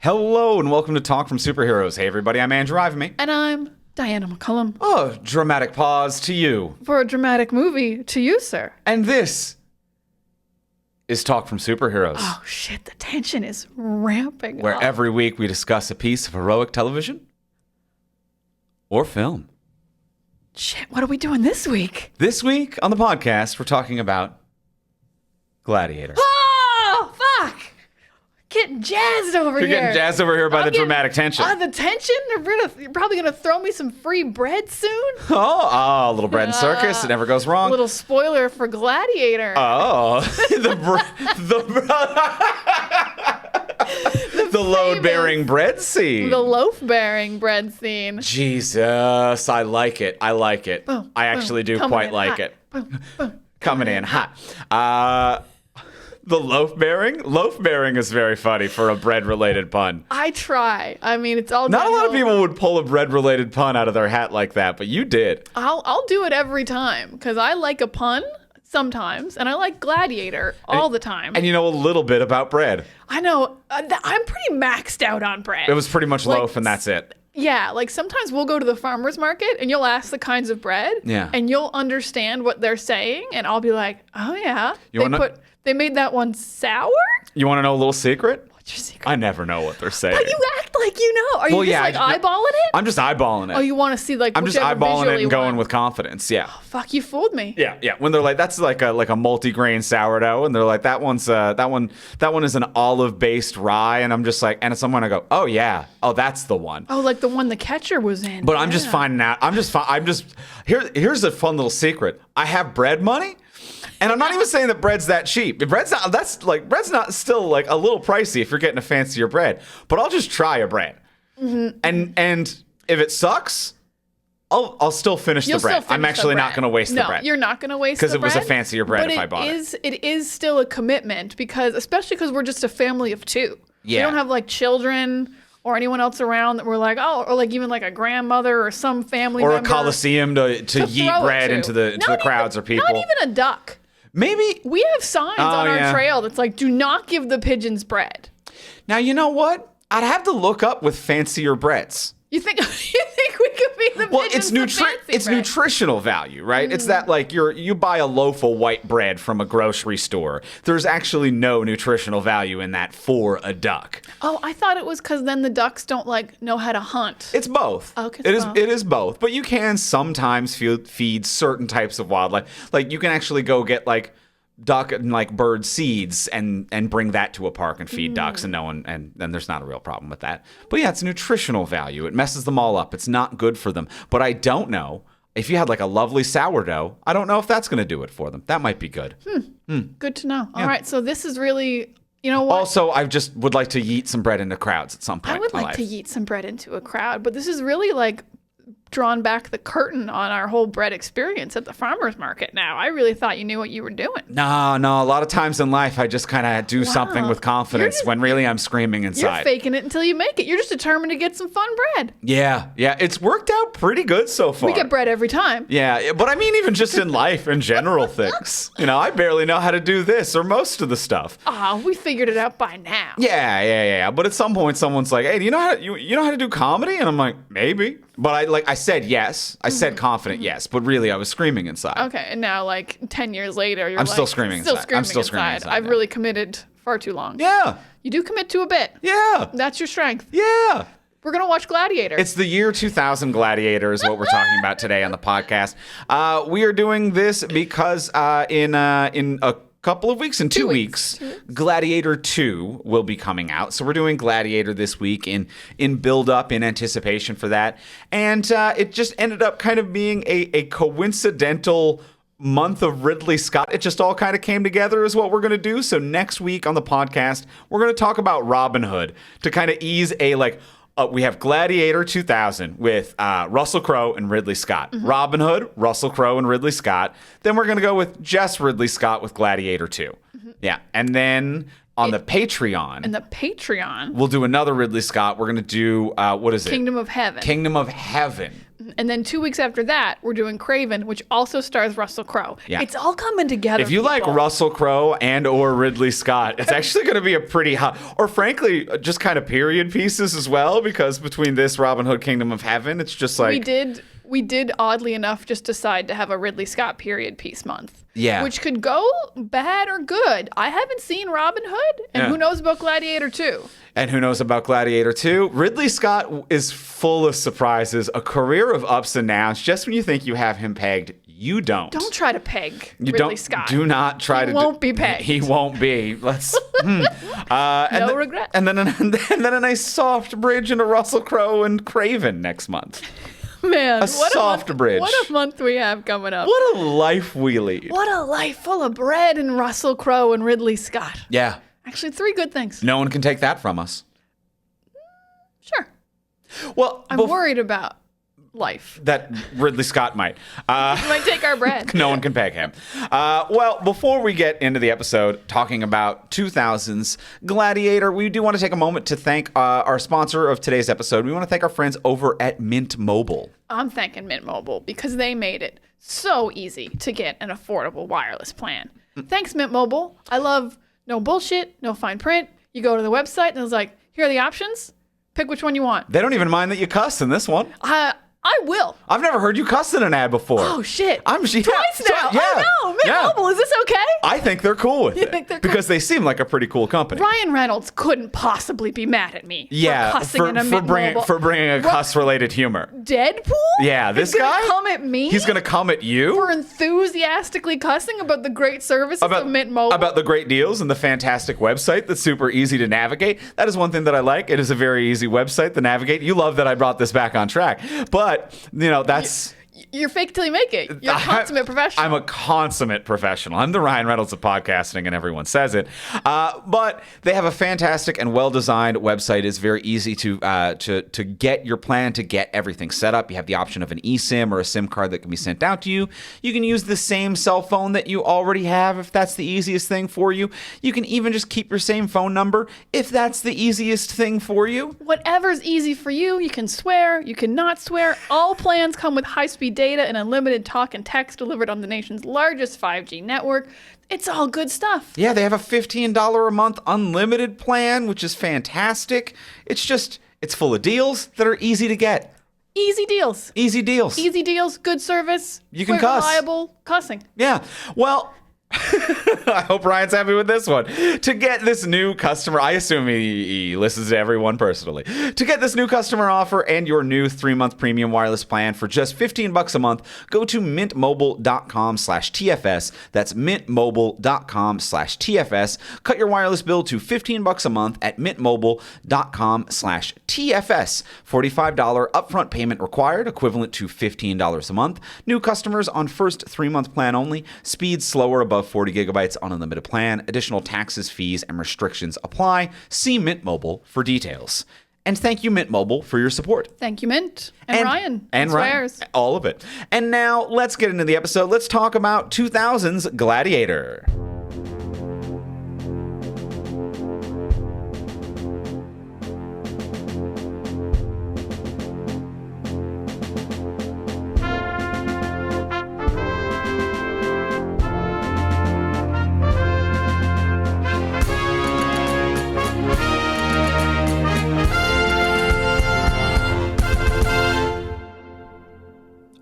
Hello and welcome to Talk from Superheroes. Hey everybody, I'm Andrew Ivamy. And I'm Diana McCallum. Oh, dramatic pause to you. For a dramatic movie, to you, sir. And this is Talk from Superheroes. Oh shit, the tension is ramping where up. every week we discuss a piece of heroic television or film. Shit, what are we doing this week? This week on the podcast, we're talking about Gladiator. Oh, fuck! Getting jazzed over You're here. getting jazzed over here by the dramatic tension. The tension? You're probably going to throw me some free bread soon? Oh, a little bread and circus. It never goes A wrong. little spoiler for Gladiator. Oh, the load-bearing bread scene. The loaf-bearing bread scene. Jesus, I like it. I like it. Boom, I actually do coming quite in like hot. it. Boom, boom. Coming in hot. The loaf-bearing? Loaf-bearing is very funny for a bread-related pun. I try. I mean, it's all Not a lot of downhill. people would pull a bread-related pun out of their hat like that, but you did. I'll do it every time because I like a pun sometimes, and I like Gladiator all the time. And you know a little bit about bread. I know I'm pretty maxed out on bread. It was pretty much Like, loaf and that's it. Yeah, like sometimes we'll go to the farmer's market and you'll ask the kinds of bread, Yeah. and you'll understand what they're saying, and I'll be like, oh yeah, they made that one sour? You want to know a little secret? What's your secret? I never know what they're saying. But you act like you know. Are you eyeballing it? I'm just eyeballing it. Oh, you want to see like I'm just whichever eyeballing it visually and going one. with confidence. Yeah. Fuck, you fooled me. Yeah. When they're like, that's like a multi-grain sourdough, and they're like, that one is an olive-based rye, and I'm just like, and someone I go, oh yeah, oh that's the one. Oh, like the one the catcher was in. But I'm just finding out. Here's a fun little secret. I have bread money. And I'm not even saying that bread's that cheap. Bread's not still like a little pricey if you're getting a fancier bread. But I'll just try a bread. Mm-hmm. And if it sucks, I'll still finish the bread. I'm actually not going to waste the bread. No, you're not going to waste the bread. Because it was a fancier bread if I bought it. It is still a commitment especially because we're just a family of two. Yeah. We don't have like children or anyone else around that we're like, oh, or like even like a grandmother or some family member. Or a coliseum to yeet bread into the crowds or people. Not even a duck. Maybe. We have signs on our trail that's like, do not give the pigeons bread. Now, you know what? I'd have to look up with fancier breads. You think we could be the pigeons it's nutritional value, right? It's that like you buy a loaf of white bread from a grocery store. There's actually no nutritional value in that for a duck. Oh, I thought it was because then the ducks don't like know how to hunt. It's both. Okay, it is both. But you can sometimes feed certain types of wildlife. Like you can actually go get like duck and like bird seeds and bring that to a park and feed ducks and there's not a real problem with that. But yeah, it's nutritional value. It messes them all up. It's not good for them. But I don't know if you had like a lovely sourdough, I don't know if that's going to do it for them. That might be good. Good to know. All right, so this is really, you know what? Also, I just would like to yeet some bread into crowds at some point. I would like to yeet some bread into a crowd, but this is really like drawn back the curtain on our whole bread experience at the farmer's market now. I really thought you knew what you were doing. No. A lot of times in life, I just kind of do something with confidence when really I'm screaming inside. You're faking it until you make it. You're just determined to get some fun bread. Yeah. It's worked out pretty good so far. We get bread every time. Yeah, but I mean even just in life in general things. You know, I barely know how to do this or most of the stuff. Oh, we figured it out by now. Yeah. But at some point, someone's like, "Hey, do you know how to do comedy?" And I'm like, "Maybe." But I said yes. I said confident yes, but really I was screaming inside. Okay, and now like 10 years later, you're still screaming inside. I'm still screaming inside. I've really committed far too long. Yeah. You do commit to a bit. Yeah. That's your strength. Yeah. We're going to watch Gladiator. It's the year 2000 Gladiator is what we're talking about today on the podcast. We are doing this because in a couple of weeks, in 2 weeks, Gladiator 2 will be coming out. So we're doing Gladiator this week in build-up, in anticipation for that. And it just ended up kind of being a coincidental month of Ridley Scott. It just all kind of came together is what we're going to do. So next week on the podcast, we're going to talk about Robin Hood to kind of ease we have Gladiator 2000 with Russell Crowe and Ridley Scott. Mm-hmm. Robin Hood, Russell Crowe and Ridley Scott. Then we're going to go with just Ridley Scott with Gladiator 2. Mm-hmm. Yeah. And then On the Patreon. And the Patreon. We'll do another Ridley Scott. We're going to do, what is it? Kingdom of Heaven. Kingdom of Heaven. And then 2 weeks after that, we're doing Craven, which also stars Russell Crowe. Yeah. It's all coming together. If you like Russell Crowe and or Ridley Scott, it's actually going to be a pretty hot, or frankly, just kind of period pieces as well, because between this Robin Hood Kingdom of Heaven, it's just like... We did oddly enough just decide to have a Ridley Scott period piece month. Yeah. Which could go bad or good. I haven't seen Robin Hood, and who knows about Gladiator 2. And who knows about Gladiator 2? Ridley Scott is full of surprises, a career of ups and downs. Just when you think you have him pegged, you don't. Don't try to peg Ridley Scott. Do not try to. He won't be pegged. He won't be. Let's. No regret. And then a nice soft bridge into Russell Crowe and Craven next month. Man, soft bridge. What a month we have coming up. What a life we lead. What a life full of bread and Russell Crowe and Ridley Scott. Yeah. Actually, 3 good things. No one can take that from us. Sure. Well, I'm worried about life. That Ridley Scott might. He might take our bread. No one can peg him. Well, before we get into the episode talking about 2000's Gladiator, we do want to take a moment to thank our sponsor of today's episode. We want to thank our friends over at Mint Mobile. I'm thanking Mint Mobile because they made it so easy to get an affordable wireless plan. Thanks, Mint Mobile. I love no bullshit, no fine print. You go to the website and it's like, here are the options. Pick which one you want. They don't even mind that you cuss in this one. I will. I've never heard you cuss in an ad before. Oh, shit. Twice now. Yeah. Oh, no. Mint Mobile, is this okay? I think they're cool with You it. think they're cool? Because they seem like a pretty cool company. Ryan Reynolds couldn't possibly be mad at me Yeah, for cussing in a Mint Mobile. for bringing a cuss-related humor. Deadpool? Yeah, this He's guy? gonna come at me? He's going to come at you? For enthusiastically cussing about the great services of Mint Mobile? About the great deals and the fantastic website that's super easy to navigate. That is one thing that I like. It is a very easy website to navigate. You love that I brought this back on track. But, that's... You're fake till you make it. You're a consummate professional. I'm a consummate professional. I'm the Ryan Reynolds of podcasting, and everyone says it. But they have a fantastic and well-designed website. It's very easy to get your plan, to get everything set up. You have the option of an eSIM or a SIM card that can be sent out to you. You can use the same cell phone that you already have if that's the easiest thing for you. You can even just keep your same phone number if that's the easiest thing for you. Whatever's easy for you. You can swear. You can not swear. All plans come with high-speed data and unlimited talk and text delivered on the nation's largest 5G network. It's all good stuff. Yeah, they have a $15 a month unlimited plan, which is fantastic. It's full of deals that are easy to get. Easy deals. Easy deals. Easy deals, good service. You can cuss. Reliable cussing. Yeah. Well, I hope Ryan's happy with this one. To get this new customer, I assume he listens to everyone personally. To get this new customer offer and your new 3-month premium wireless plan for just $15 a month, go to mintmobile.com/TFS. That's mintmobile.com/TFS. Cut your wireless bill to $15 a month at mintmobile.com/TFS. $45 upfront payment required, equivalent to $15 a month. New customers on first 3-month plan only. Speed slower above 40 gigabytes on unlimited plan. Additional taxes, fees, and restrictions apply. See Mint Mobile for details. And thank you, Mint Mobile, for your support. Thank you, Mint. And Ryan. And Ryan. Swears. All of it. And now let's get into the episode. Let's talk about 2000's Gladiator.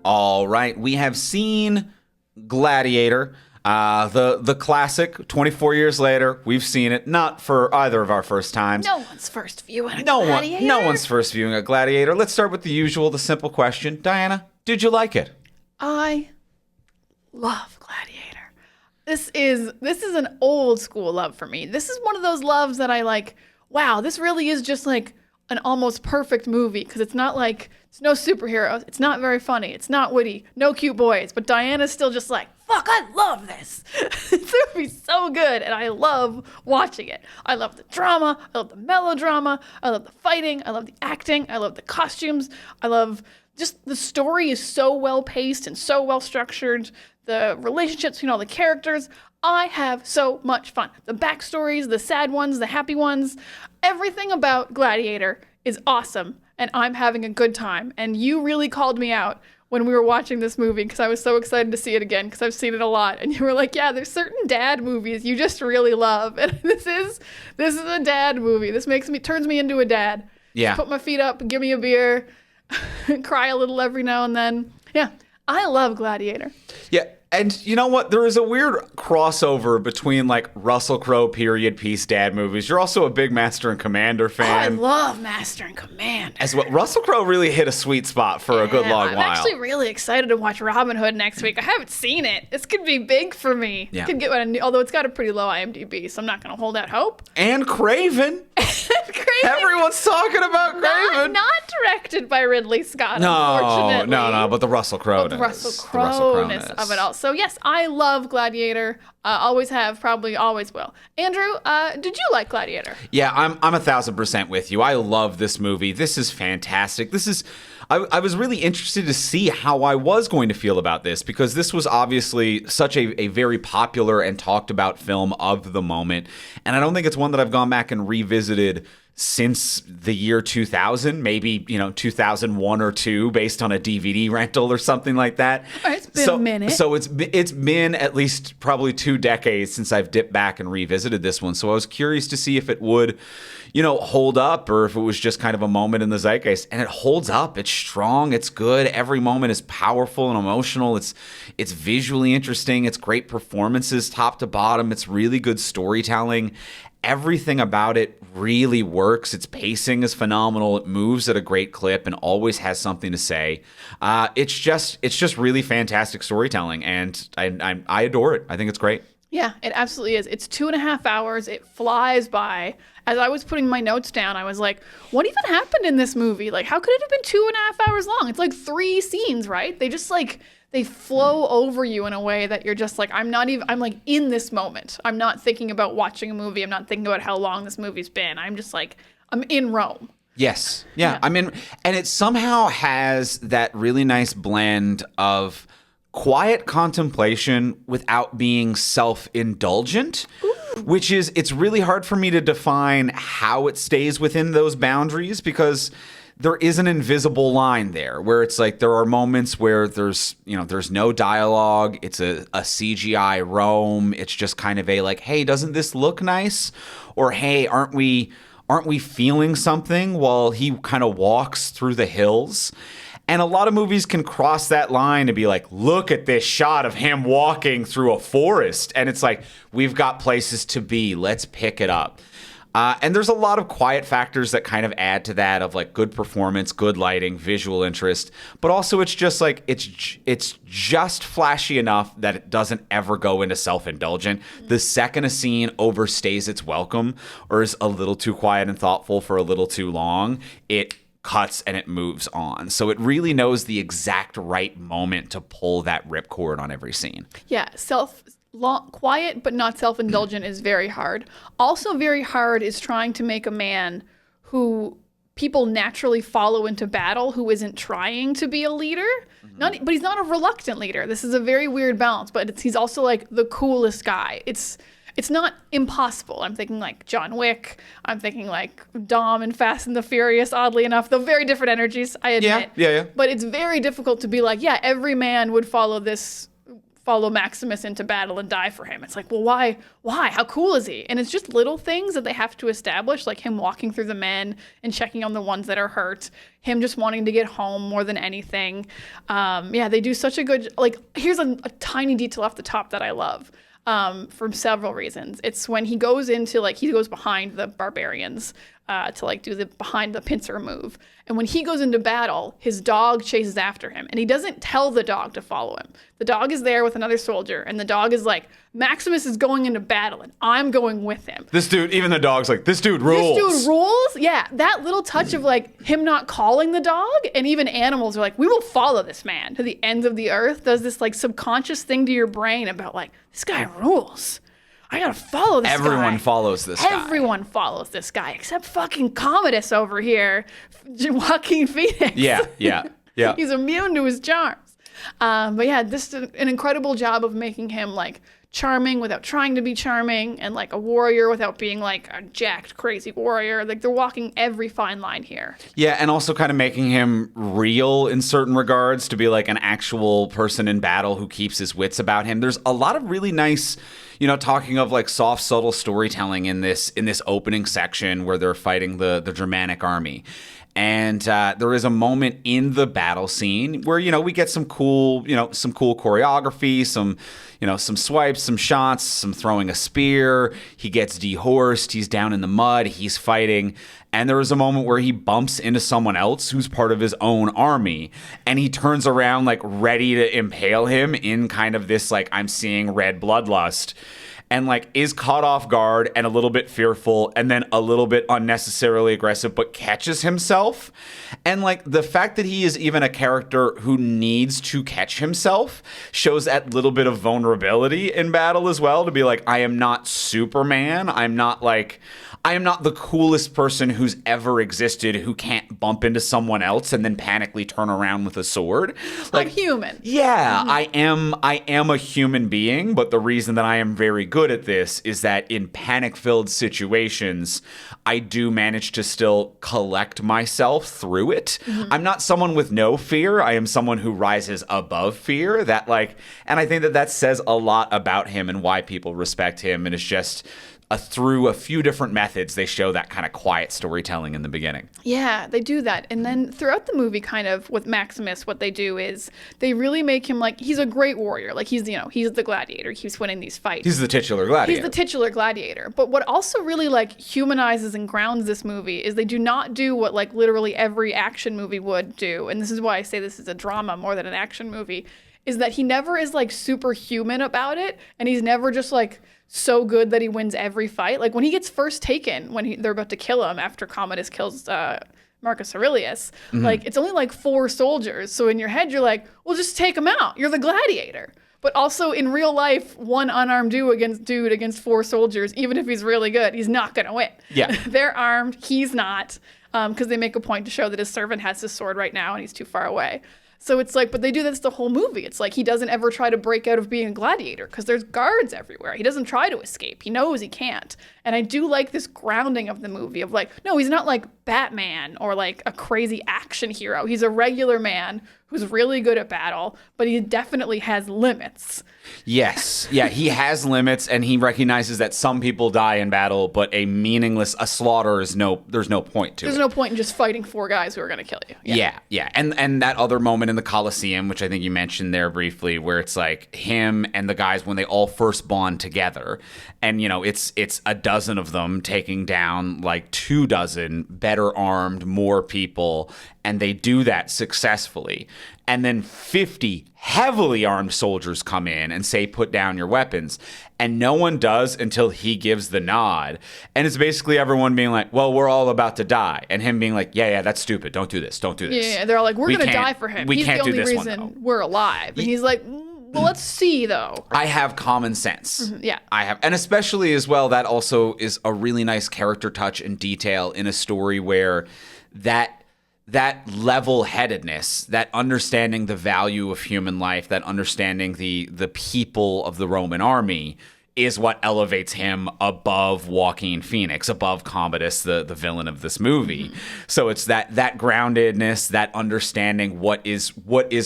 All right, we have seen Gladiator, the classic. 24 years later, we've seen it. Not for either of our first times. No one's first viewing a Gladiator. No one's first viewing a Gladiator. Let's start with the usual, the simple question. Diana, did you like it? I love Gladiator. This is an old school love for me. This is one of those loves that I like. Wow, this really is just like an almost perfect movie because it's not like it's no superheroes. It's not very funny. It's not witty. No cute boys. But Diana's still just like, fuck, I love this. This movie's so good, and I love watching it. I love the drama. I love the melodrama. I love the fighting. I love the acting. I love the costumes. I love just the story is so well paced and so well structured. The relationships between all the characters. I have so much fun. The backstories, the sad ones, the happy ones, everything about Gladiator is awesome, and I'm having a good time. And you really called me out when we were watching this movie because I was so excited to see it again because I've seen it a lot. And you were like, yeah, there's certain dad movies you just really love. And this is a dad movie. This turns me into a dad. Yeah. Just put my feet up, give me a beer, cry a little every now and then. Yeah, I love Gladiator. Yeah. And you know what? There is a weird crossover between like Russell Crowe period piece dad movies. You're also a big Master and Commander fan. Oh, I love Master and Commander. As well. Russell Crowe really hit a sweet spot for a good long while. I'm actually really excited to watch Robin Hood next week. I haven't seen it. This could be big for me. Yeah. Could get although it's got a pretty low IMDb, so I'm not going to hold out hope. And Craven. Craven. Everyone's talking about Craven. Not directed by Ridley Scott, unfortunately. No, but the Russell Crowe. The Russell Crowe-ness of it all. So yes, I love Gladiator. Always have, probably always will. Andrew, did you like Gladiator? Yeah, I'm 1,000% with you. I love this movie. This is fantastic. I was really interested to see how I was going to feel about this because this was obviously such a very popular and talked about film of the moment. And I don't think it's one that I've gone back and revisited since the year 2000, maybe, 2001 or 2 based on a DVD rental or something like that. All right, it's been a minute. So it's been at least probably 2 decades since I've dipped back and revisited this one. So I was curious to see if it would, hold up or if it was just kind of a moment in the zeitgeist. And it holds up. It's strong. It's good. Every moment is powerful and emotional. It's visually interesting. It's great performances top to bottom. It's really good storytelling. Everything about it really works. Its pacing is phenomenal. It moves at a great clip and always has something to say. It's just really fantastic storytelling, and I adore it. I think it's great. Yeah, it absolutely is. It's 2.5 hours. It flies by. As I was putting my notes down, I was like, what even happened in this movie? Like, how could it have been 2.5 hours long? It's like 3 scenes, right? They just they flow over you in a way that you're just like, I'm like in this moment. I'm not thinking about watching a movie. I'm not thinking about how long this movie's been. I'm just like, I'm in Rome. Yes. Yeah. I mean, and it somehow has that really nice blend of quiet contemplation without being self-indulgent, which is, it's really hard for me to define how it stays within those boundaries because there is an invisible line there where it's like there are moments where there's no dialogue. It's a CGI Rome. It's just kind of a like, hey, doesn't this look nice? Or hey, aren't we feeling something while he kind of walks through the hills? And a lot of movies can cross that line and be like, look at this shot of him walking through a forest. And it's like, we've got places to be. Let's pick it up. And there's a lot of quiet factors that kind of add to that of like good performance, good lighting, visual interest. But also it's just like, it's just flashy enough that it doesn't ever go into self-indulgent. The second a scene overstays its welcome or is a little too quiet and thoughtful for a little too long, it cuts and it moves on. So it really knows the exact right moment to pull that ripcord on every scene. Yeah, quiet but not self-indulgent is very hard. Also very hard is trying to make a man who people naturally follow into battle who isn't trying to be a leader. But he's not a reluctant leader. This is a very weird balance, but he's also like the coolest guy. It's not impossible. I'm thinking like John Wick. I'm thinking like Dom and Fast and the Furious, oddly enough. Though very different energies, I admit. Yeah. But it's very difficult to be like, yeah, every man would follow Maximus into battle and die for him. It's like, well, why? How cool is he? And it's just little things that they have to establish, like him walking through the men and checking on the ones that are hurt, him just wanting to get home more than anything. They do such a good, like, here's a tiny detail off the top that I love. For several reasons. It's when he goes into, like, he goes behind the barbarians to, like, do the behind the pincer move. And when he goes into battle, his dog chases after him. And he doesn't tell the dog to follow him. The dog is there with another soldier. And the dog is like, Maximus is going into battle, and I'm going with him. This dude, even the dog's like, this dude rules. This dude rules? Yeah, that little touch of, like, him not calling the dog, and even animals are like, we will follow this man to the ends of the earth, does this, like, subconscious thing to your brain about, like, this guy rules. I gotta follow this guy. Everyone follows this guy. Everyone follows this guy, except fucking Commodus over here, Joaquin Phoenix. Yeah. He's immune to his charms. But yeah, this is an incredible job of making him, like, charming without trying to be charming, and like a warrior without being like a jacked, crazy warrior. Like they're walking every fine line here. Yeah, and also kind of making him real in certain regards to be like an actual person in battle who keeps his wits about him. There's a lot of really nice, talking of like soft, subtle storytelling in this opening section where they're fighting the Germanic army. And there is a moment in the battle scene where, we get some cool choreography, some swipes, some shots, some throwing a spear. He gets dehorsed. He's down in the mud. He's fighting. And there is a moment where he bumps into someone else who's part of his own army. And he turns around like ready to impale him in kind of this like I'm seeing red bloodlust. And like is caught off guard and a little bit fearful and then a little bit unnecessarily aggressive, but catches himself. And like the fact that he is even a character who needs to catch himself shows that little bit of vulnerability in battle as well, to be like, I am not Superman. I am not the coolest person who's ever existed who can't bump into someone else and then panically turn around with a sword. Like, I'm human. Yeah, I am a human being, but the reason that I am very good at this is that in panic-filled situations, I do manage to still collect myself through it. Mm-hmm. I'm not someone with no fear. I am someone who rises above fear. And I think that says a lot about him and why people respect him, and it's just through a few different methods, they show that kind of quiet storytelling in the beginning. Yeah, they do that. And then throughout the movie, kind of with Maximus, what they do is they really make him like, he's a great warrior. Like he's the gladiator. He keeps winning these fights. He's the titular gladiator. But what also really like humanizes and grounds this movie is they do not do what like literally every action movie would do. And this is why I say this is a drama more than an action movie, is that he never is like superhuman about it. And he's never just like so good that he wins every fight. Like when he gets first taken, they're about to kill him after Commodus kills Marcus Aurelius, like it's only like 4 soldiers. So in your head, you're like, well, just take him out. You're the gladiator. But also in real life, one unarmed dude against 4 soldiers, even if he's really good, he's not going to win. Yeah. They're armed. He's not, because they make a point to show that his servant has his sword right now and he's too far away. So it's like, but they do this the whole movie. It's like he doesn't ever try to break out of being a gladiator because there's guards everywhere. He doesn't try to escape. He knows he can't. And I do like this grounding of the movie of like, no, he's not like Batman or like a crazy action hero. He's a regular man who's really good at battle, but he definitely has limits. Yes. Yeah, he has limits, and he recognizes that some people die in battle, but a slaughter there's no point to it. There's no point in just fighting 4 guys who are going to kill you. Yeah. And that other moment in the Colosseum, which I think you mentioned there briefly, where it's like him and the guys when they all first bond together, and it's a dozen of them taking down like 24 better armed, more people, and they do that successfully. And then 50 heavily armed soldiers come in and say, put down your weapons. And no one does until he gives the nod. And it's basically everyone being like, well, we're all about to die. And him being like, yeah, that's stupid. Don't do this. Yeah, they're all like, we're going to die for him. He's the only reason we're alive. And he's like, well, let's see, though. I have common sense. Mm-hmm, yeah. I have. And especially as well, that also is a really nice character touch and detail in a story where that level-headedness, that understanding the value of human life, that understanding the people of the Roman army is what elevates him above Joaquin Phoenix, above Commodus, the villain of this movie. Mm-hmm. So it's that groundedness, that understanding what is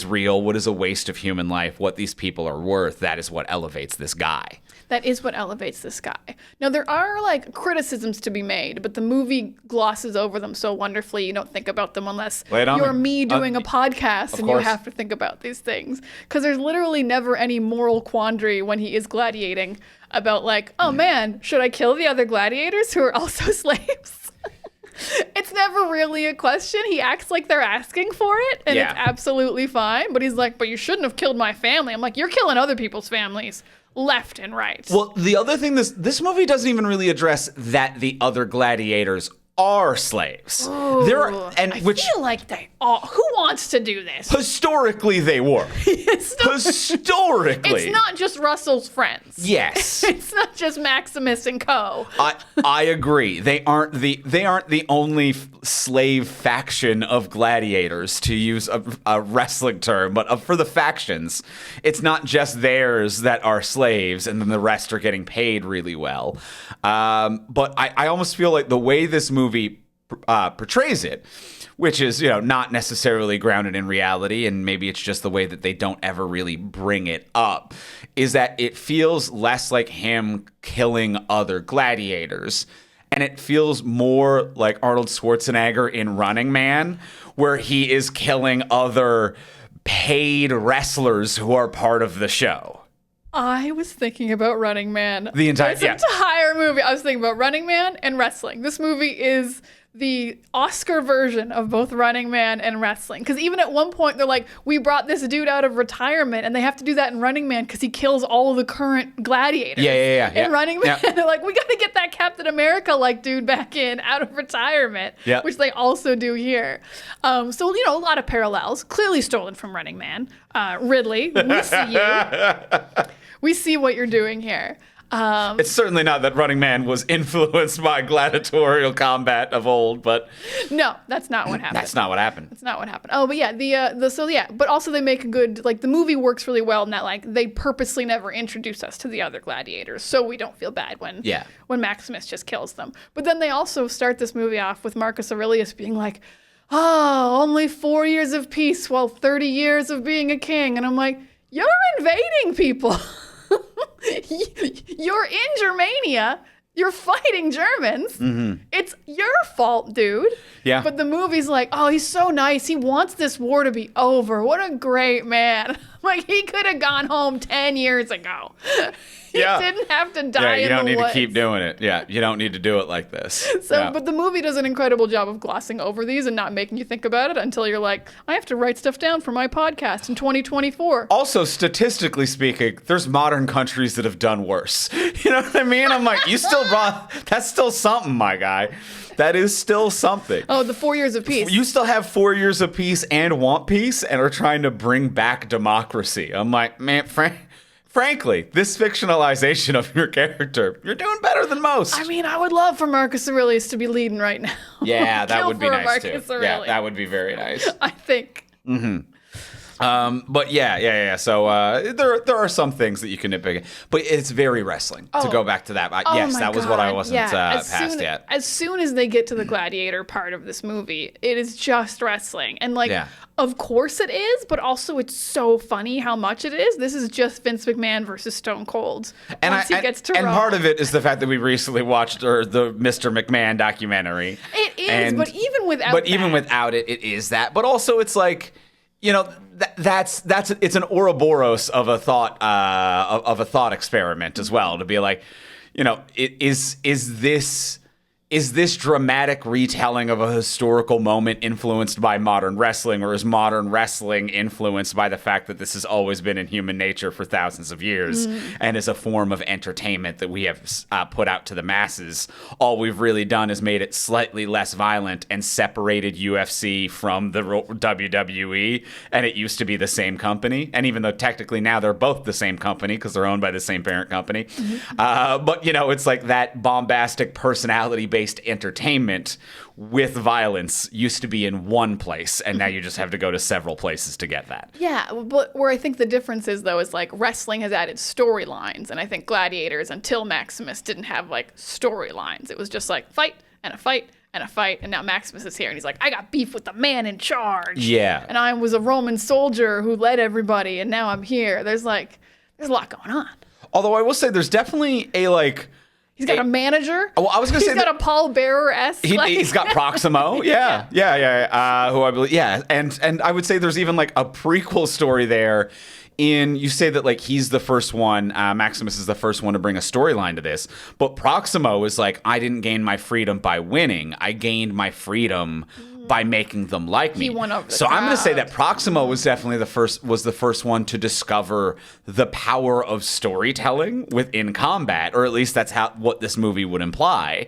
real, what is a waste of human life, what these people are worth, that is what elevates this guy. That is what elevates this guy. Now, there are like criticisms to be made, but the movie glosses over them so wonderfully you don't think about them unless you're me doing a podcast and you have to think about these things. Because there's literally never any moral quandary when he is gladiating about like, oh man, should I kill the other gladiators who are also slaves? It's never really a question. He acts like they're asking for it, and it's absolutely fine. But he's like, but you shouldn't have killed my family. I'm like, you're killing other people's families left and right. Well, the other thing, this movie doesn't even really address that the other gladiators are slaves. There are, and I which feel like they all. Who wants to do this? historically they were. Historically, It's not just Russell's friends. yes. It's not just Maximus and co. I agree. They aren't the only slave faction of gladiators, to use a wrestling term, but for the factions, it's not just theirs that are slaves, and then the rest are getting paid really well. But I almost feel like the way this movie portrays it, which is, not necessarily grounded in reality, and maybe it's just the way that they don't ever really bring it up, is that it feels less like him killing other gladiators, and it feels more like Arnold Schwarzenegger in Running Man, where he is killing other paid wrestlers who are part of the show. I was thinking about Running Man. The entire movie. I was thinking about Running Man and wrestling. This movie is the Oscar version of both Running Man and wrestling. Because even at one point, they're like, we brought this dude out of retirement, and they have to do that in Running Man because he kills all of the current gladiators. Yeah. In Running Man, they're like, we got to get that Captain America-like dude back in out of retirement, which they also do here. So, a lot of parallels, clearly stolen from Running Man. Ridley, we see you. We see what you're doing here. It's certainly not that Running Man was influenced by gladiatorial combat of old, but no, that's not what happened. That's not what happened. That's not what happened. Oh, but yeah, but also they make a good, the movie works really well in that, they purposely never introduce us to the other gladiators, so we don't feel bad when Maximus just kills them. But then they also start this movie off with Marcus Aurelius being like, oh, only 4 years of peace while 30 years of being a king. And I'm like, you're invading people. You're in Germania. You're fighting Germans. Mm-hmm. It's your fault, dude. Yeah. But the movie's like, oh, he's so nice. He wants this war to be over. What a great man. He could have gone home 10 years ago. He didn't have to die in the woods. You don't need to keep doing it. Yeah, you don't need to do it like this. But the movie does an incredible job of glossing over these and not making you think about it until you're like, I have to write stuff down for my podcast in 2024. Also, statistically speaking, there's modern countries that have done worse. You know what I mean? I'm like, that's still something, my guy. That is still something. Oh, the 4 years of peace. You still have 4 years of peace and want peace and are trying to bring back democracy. I'm like, man, frankly, this fictionalization of your character, you're doing better than most. I mean, I would love for Marcus Aurelius to be leading right now. Yeah, that would be nice Marcus too. Aurelius. Yeah, that would be very nice. I think. Mm-hmm. But yeah. So there are some things that you can nitpick, but it's very wrestling. To go back to that, yes, that was what I wasn't past yet. As soon as they get to the gladiator part of this movie, it is just wrestling, and of course it is, but also it's so funny how much it is. This is just Vince McMahon versus Stone Cold. And part of it is the fact that we recently watched the Mr. McMahon documentary. It is, but even without it, it is that. But also, it's like, that's it's an Ouroboros of a thought experiment as well, to be like, is this dramatic retelling of a historical moment influenced by modern wrestling, or is modern wrestling influenced by the fact that this has always been in human nature for thousands of years and is a form of entertainment that we have put out to the masses? All we've really done is made it slightly less violent and separated UFC from the WWE, and it used to be the same company. And even though technically now they're both the same company because they're owned by the same parent company, but it's like that bombastic personality-based entertainment with violence used to be in one place, and now you just have to go to several places to get that. Yeah, but where I think the difference is, though, is wrestling has added storylines, and I think gladiators, until Maximus, didn't have storylines. It was just fight and a fight and a fight, and now Maximus is here, and he's like, I got beef with the man in charge. Yeah. And I was a Roman soldier who led everybody, and now I'm here. There's a lot going on. Although I will say there's definitely He's got a manager. Well, I was going to say he's got a Paul Bearer-esque. He's got Proximo. Yeah. Who I believe. Yeah, and I would say there's even a prequel story there. You say that he's the first one. Maximus is the first one to bring a storyline to this, but Proximo is I didn't gain my freedom by winning. I gained my freedom by making them like me. He won over the so I'm going to say crowd. that Proximo was definitely the first one to discover the power of storytelling within combat, or at least that's what this movie would imply,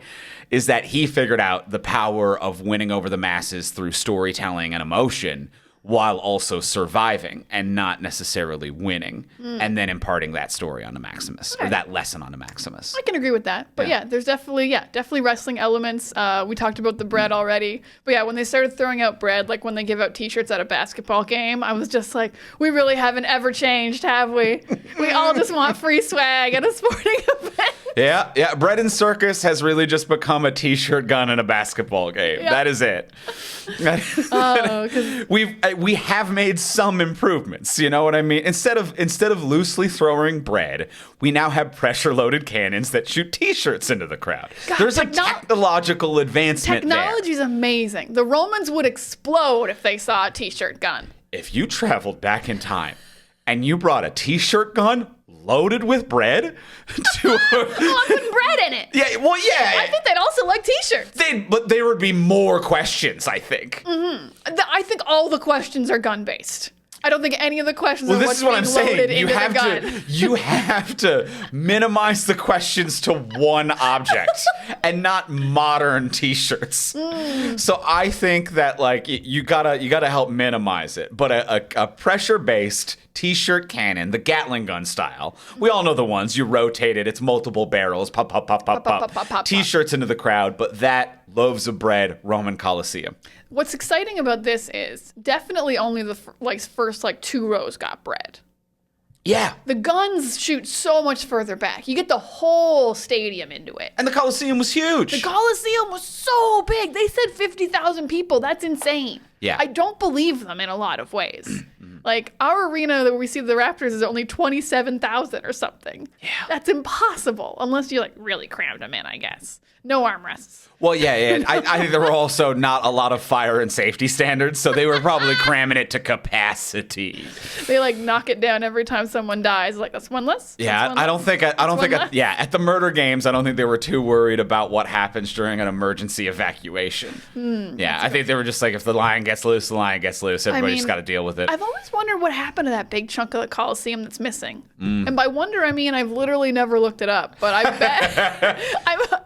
is that he figured out the power of winning over the masses through storytelling and emotion, while also surviving and not necessarily winning, and then imparting that story onto Maximus, or that lesson onto Maximus. I can agree with that. But yeah, there's definitely wrestling elements. We talked about the bread already. But yeah, when they started throwing out bread, like when they give out t-shirts at a basketball game, I was just like, we really haven't ever changed, have we? We all just want free swag at a sporting event. Yeah. Bread and Circus has really just become a t-shirt gun in a basketball game. Yeah. That is it. Oh, 'cause We have made some improvements, you know what I mean? Instead of loosely throwing bread, we now have pressure-loaded cannons that shoot t-shirts into the crowd. God, There's a technological advancement technology's amazing. The Romans would explode if they saw a t-shirt gun. there. If you traveled back in time and you brought a t-shirt gun loaded with bread to Well, I'm putting bread in it. I I think they'd also like t-shirts. but there would be more questions, I think. I think all the questions are gun-based. I don't think any of the questions are This what's is what being I'm saying. loaded You into have the gun. you have to minimize the questions to one object and not modern t-shirts. So I think that like you gotta help minimize it. But a pressure-based t-shirt cannon, the Gatling gun style. We all know the ones. You rotate it. It's multiple barrels. Pop, pop, pop, pop, Pop, pop, pop. pop, pop, T-shirts into the crowd. But that loaves of bread, Roman Colosseum. What's exciting about this is definitely only the first 2 rows got bread. Yeah. The guns shoot so much further back. You get the whole stadium into it. And the Colosseum was huge. The Coliseum was so big. They said 50,000 people. That's insane. Yeah. I don't believe them in a lot of ways. Like, our arena that we see the Raptors is only 27,000 or something. Yeah. That's impossible, unless you, really crammed them in, I guess. No armrests. Well, yeah. I think there were also not a lot of fire and safety standards, so they were probably cramming it to capacity. They, knock it down every time someone dies. That's one less? Yeah, That's one I don't less? think, one less? at the murder games, I don't think they were too worried about what happens during an emergency evacuation. Yeah, I think they were just like, if the lion gets loose, the lion gets loose. Everybody's mean, got to deal with it. I've always wondered what happened to that big chunk of the Coliseum that's missing. And by wonder, I mean I've literally never looked it up, but I bet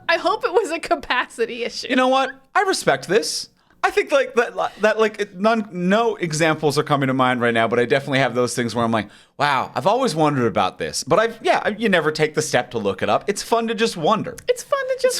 I hope it was a capacity issue. You know what? I respect this. I think no examples are coming to mind right now, but I definitely have those things where I'm like, wow, I've always wondered about this. But you never take the step to look it up. It's fun to just wonder. It's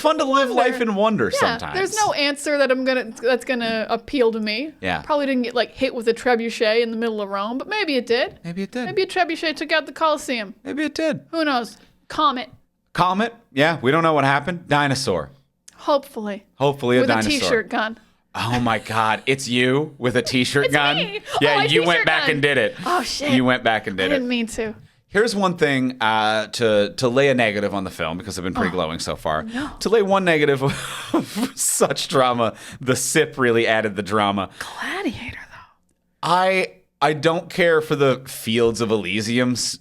fun to live life in wonder Yeah, sometimes. there's no answer that's gonna appeal to me. Yeah. Probably didn't get hit with a trebuchet in the middle of Rome, but maybe it did. Maybe it did. Maybe a trebuchet took out the Colosseum. Maybe it did. Who knows? Comet. Comet? Yeah, we don't know what happened. Dinosaur. Hopefully. Hopefully a With dinosaur. a t-shirt gun. Oh my God, it's you with a t-shirt It's gun? me. Yeah, Oh, a you went t-shirt back gun. and did it. Oh shit. You went back and I did didn't it. mean to. Here's one thing to lay a negative on the film, because I've been pretty glowing so far. no. To lay one negative of such drama, the sip really added the drama. Gladiator though. I don't care for the Fields of Elysium's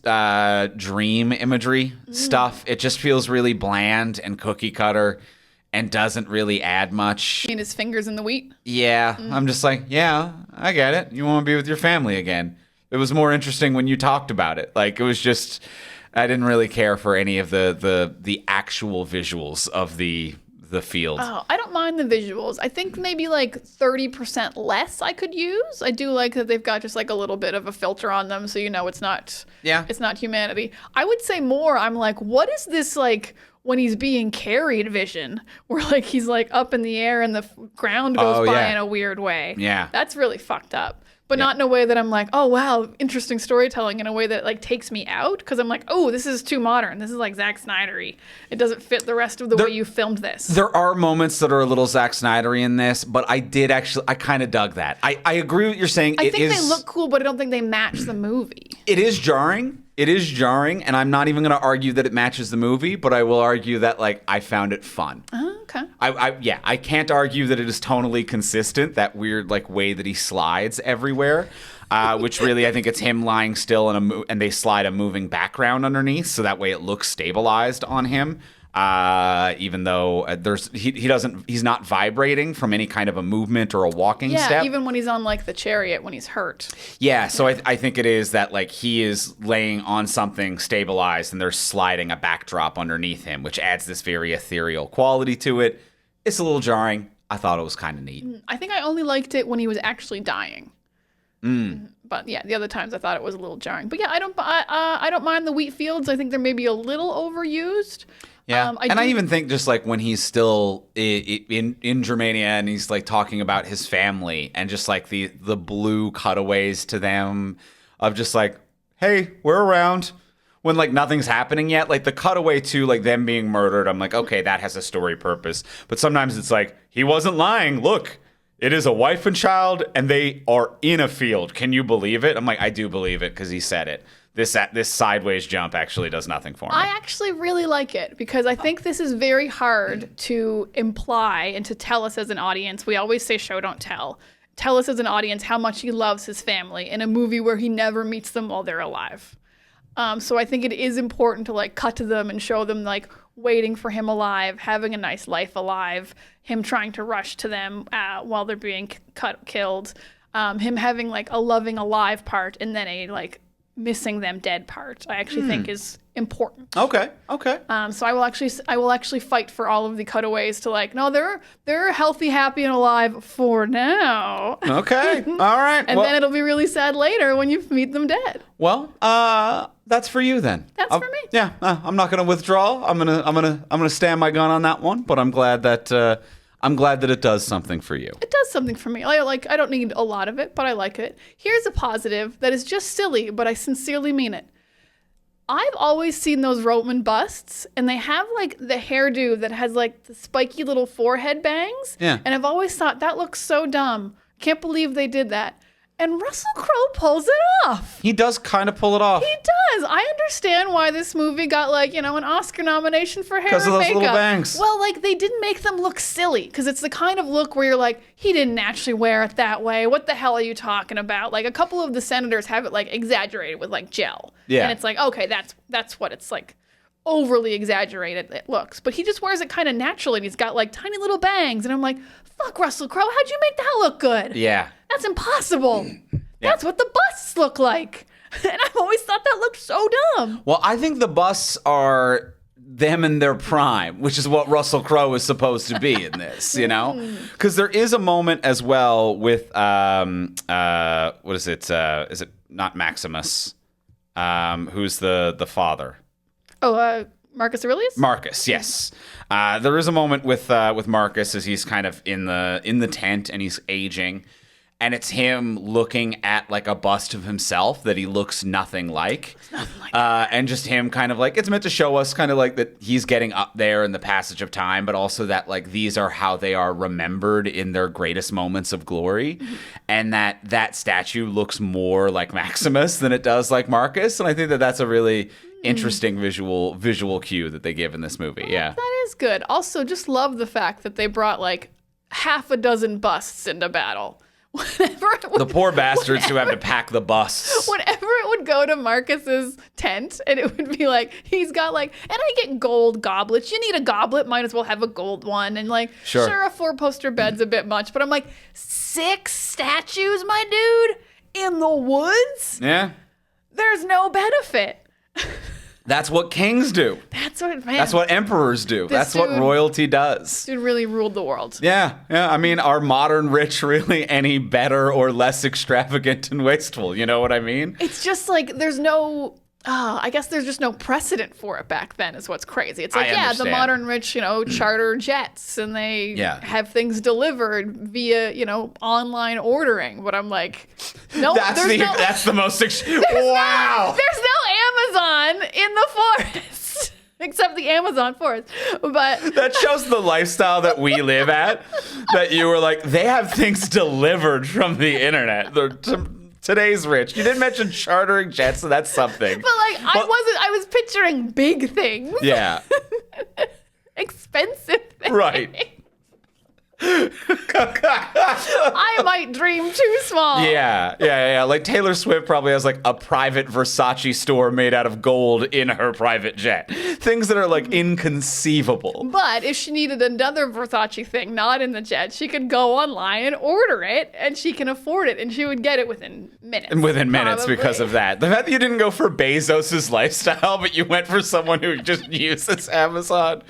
dream imagery stuff. It just feels really bland and cookie cutter and doesn't really add much. I mean, his fingers in the wheat. Yeah, I'm just like, yeah, I get it. You want to be with your family again. It was more interesting when you talked about it. It was just, I didn't really care for any of the actual visuals of the field. Oh, I don't mind the visuals. I think maybe 30% less I could use. I do like that they've got just a little bit of a filter on them, so it's not. Yeah. It's not humanity. I would say more. I'm like, what is this when he's being carried vision, where he's up in the air and the ground goes by yeah. in a weird way. Yeah. That's really fucked up. But not in a way that I'm like, oh, wow, interesting storytelling, in a way that takes me out. Because I'm like, oh, this is too modern. This is Zack Snyder-y. It doesn't fit the rest of the way you filmed this. There are moments that are a little Zack Snyder-y in this, but I kind of dug that. I agree with what you're saying. I think they look cool, but I don't think they match the movie. It is jarring. It is jarring, and I'm not even going to argue that it matches the movie, but I will argue that I found it fun. Oh, okay. I can't argue that it is tonally consistent, that weird way that he slides everywhere, which really I think it's him lying still and they slide a moving background underneath, so that way it looks stabilized on him. even though he's not vibrating from any kind of a movement or a walking step. Even when he's on like the chariot when he's hurt. Yeah, so I think it is that like he is laying on something stabilized and they're sliding a backdrop underneath him, which adds this very ethereal quality to it. It's a little jarring. I thought it was kind of neat. I think I only liked it when he was actually dying. But yeah, the other times I thought it was a little jarring. But yeah, I don't mind the wheat fields. I think they're maybe a little overused. Yeah, I even think just like when he's still in Germania and he's like talking about his family and just like the blue cutaways to them of just like, hey, we're around. When like nothing's happening yet, like the cutaway to like them being murdered, I'm like, okay, that has a story purpose. But sometimes it's like, he wasn't lying. Look, it is a wife and child and they are in a field. Can you believe it? I'm like, I do believe it because he said it. This sideways jump actually does nothing for me. I actually really like it because I think this is very hard to imply and to tell us as an audience. We always say show, don't tell. Tell us as an audience how much he loves his family in a movie where he never meets them while they're alive. So I think it is important to like cut to them and show them like waiting for him alive, having a nice life alive, him trying to rush to them while they're being killed, him having like a loving alive part and then a like missing them dead part. I actually think is important. Okay. So I will actually fight for all of the cutaways to like, no, they're healthy, happy, and alive for now. Okay. All right. And then it'll be really sad later when you meet them dead. Well, that's for you then. That's for me. Yeah. I'm not going to withdraw. I'm gonna stand my gun on that one. But I'm glad that it does something for you. It does something for me. I don't need a lot of it, but I like it. Here's a positive that is just silly, but I sincerely mean it. I've always seen those Roman busts, and they have like the hairdo that has like the spiky little forehead bangs. Yeah. And I've always thought that looks so dumb. Can't believe they did that. And Russell Crowe pulls it off. He does kind of pull it off. He does. I understand why this movie got like, an Oscar nomination for hair and makeup. Because of those little bangs. Well, like they didn't make them look silly because it's the kind of look where you're like, he didn't actually wear it that way. What the hell are you talking about? Like a couple of the senators have it like exaggerated with like gel. Yeah. And it's like, okay, that's what it's like. Overly exaggerated it looks. But he just wears it kind of naturally and he's got like tiny little bangs. And I'm like, fuck Russell Crowe, how'd you make that look good? Yeah. That's impossible. That's what the busts look like. And I've always thought that looked so dumb. Well, I think the busts are them in their prime, which is what Russell Crowe is supposed to be in this, Because there is a moment as well with, what is it? Is it not Maximus? Who's the father? Oh, Marcus Aurelius? Marcus, yes. There is a moment with Marcus as he's kind of in the tent and he's aging. And it's him looking at like a bust of himself that he looks nothing like. It's nothing like that. And just him kind of like, it's meant to show us kind of like that he's getting up there in the passage of time, but also that like these are how they are remembered in their greatest moments of glory. And that statue looks more like Maximus than it does like Marcus. And I think that that's a really interesting visual cue that they give in this movie. Yeah. That is good. Also, just love the fact that they brought like half a dozen busts into battle. The poor bastards who have to pack the busts. Whenever it would go to Marcus's tent, and it would be like, he's got like, and I get gold goblets. You need a goblet, might as well have a gold one. And like, sure a 4-poster bed's a bit much, but I'm like, 6 statues, my dude, in the woods? Yeah. There's no benefit. That's what kings do. That's what emperors do. That's what royalty does. Dude really ruled the world. Yeah. I mean, are modern rich really any better or less extravagant and wasteful? You know what I mean? It's just like there's no... I guess there's just no precedent for it back then is what's crazy. It's like, the modern rich, charter jets and they have things delivered via, online ordering. But I'm like, no, that's the most... Wow. There's no Amazon in the forest. Except the Amazon forest. But that shows the lifestyle that we live at. That you were like, they have things delivered from the internet. Today's rich. You didn't mention chartering jets, so that's something. But I was picturing big things. Yeah. Expensive things. Right. I might dream too small. Yeah. Like Taylor Swift probably has like a private Versace store made out of gold in her private jet. Things that are like inconceivable. But if she needed another Versace thing not in the jet, she could go online and order it, and she can afford it, and she would get it within minutes. Probably. Because of that. The fact that you didn't go for Bezos' lifestyle, but you went for someone who just uses Amazon.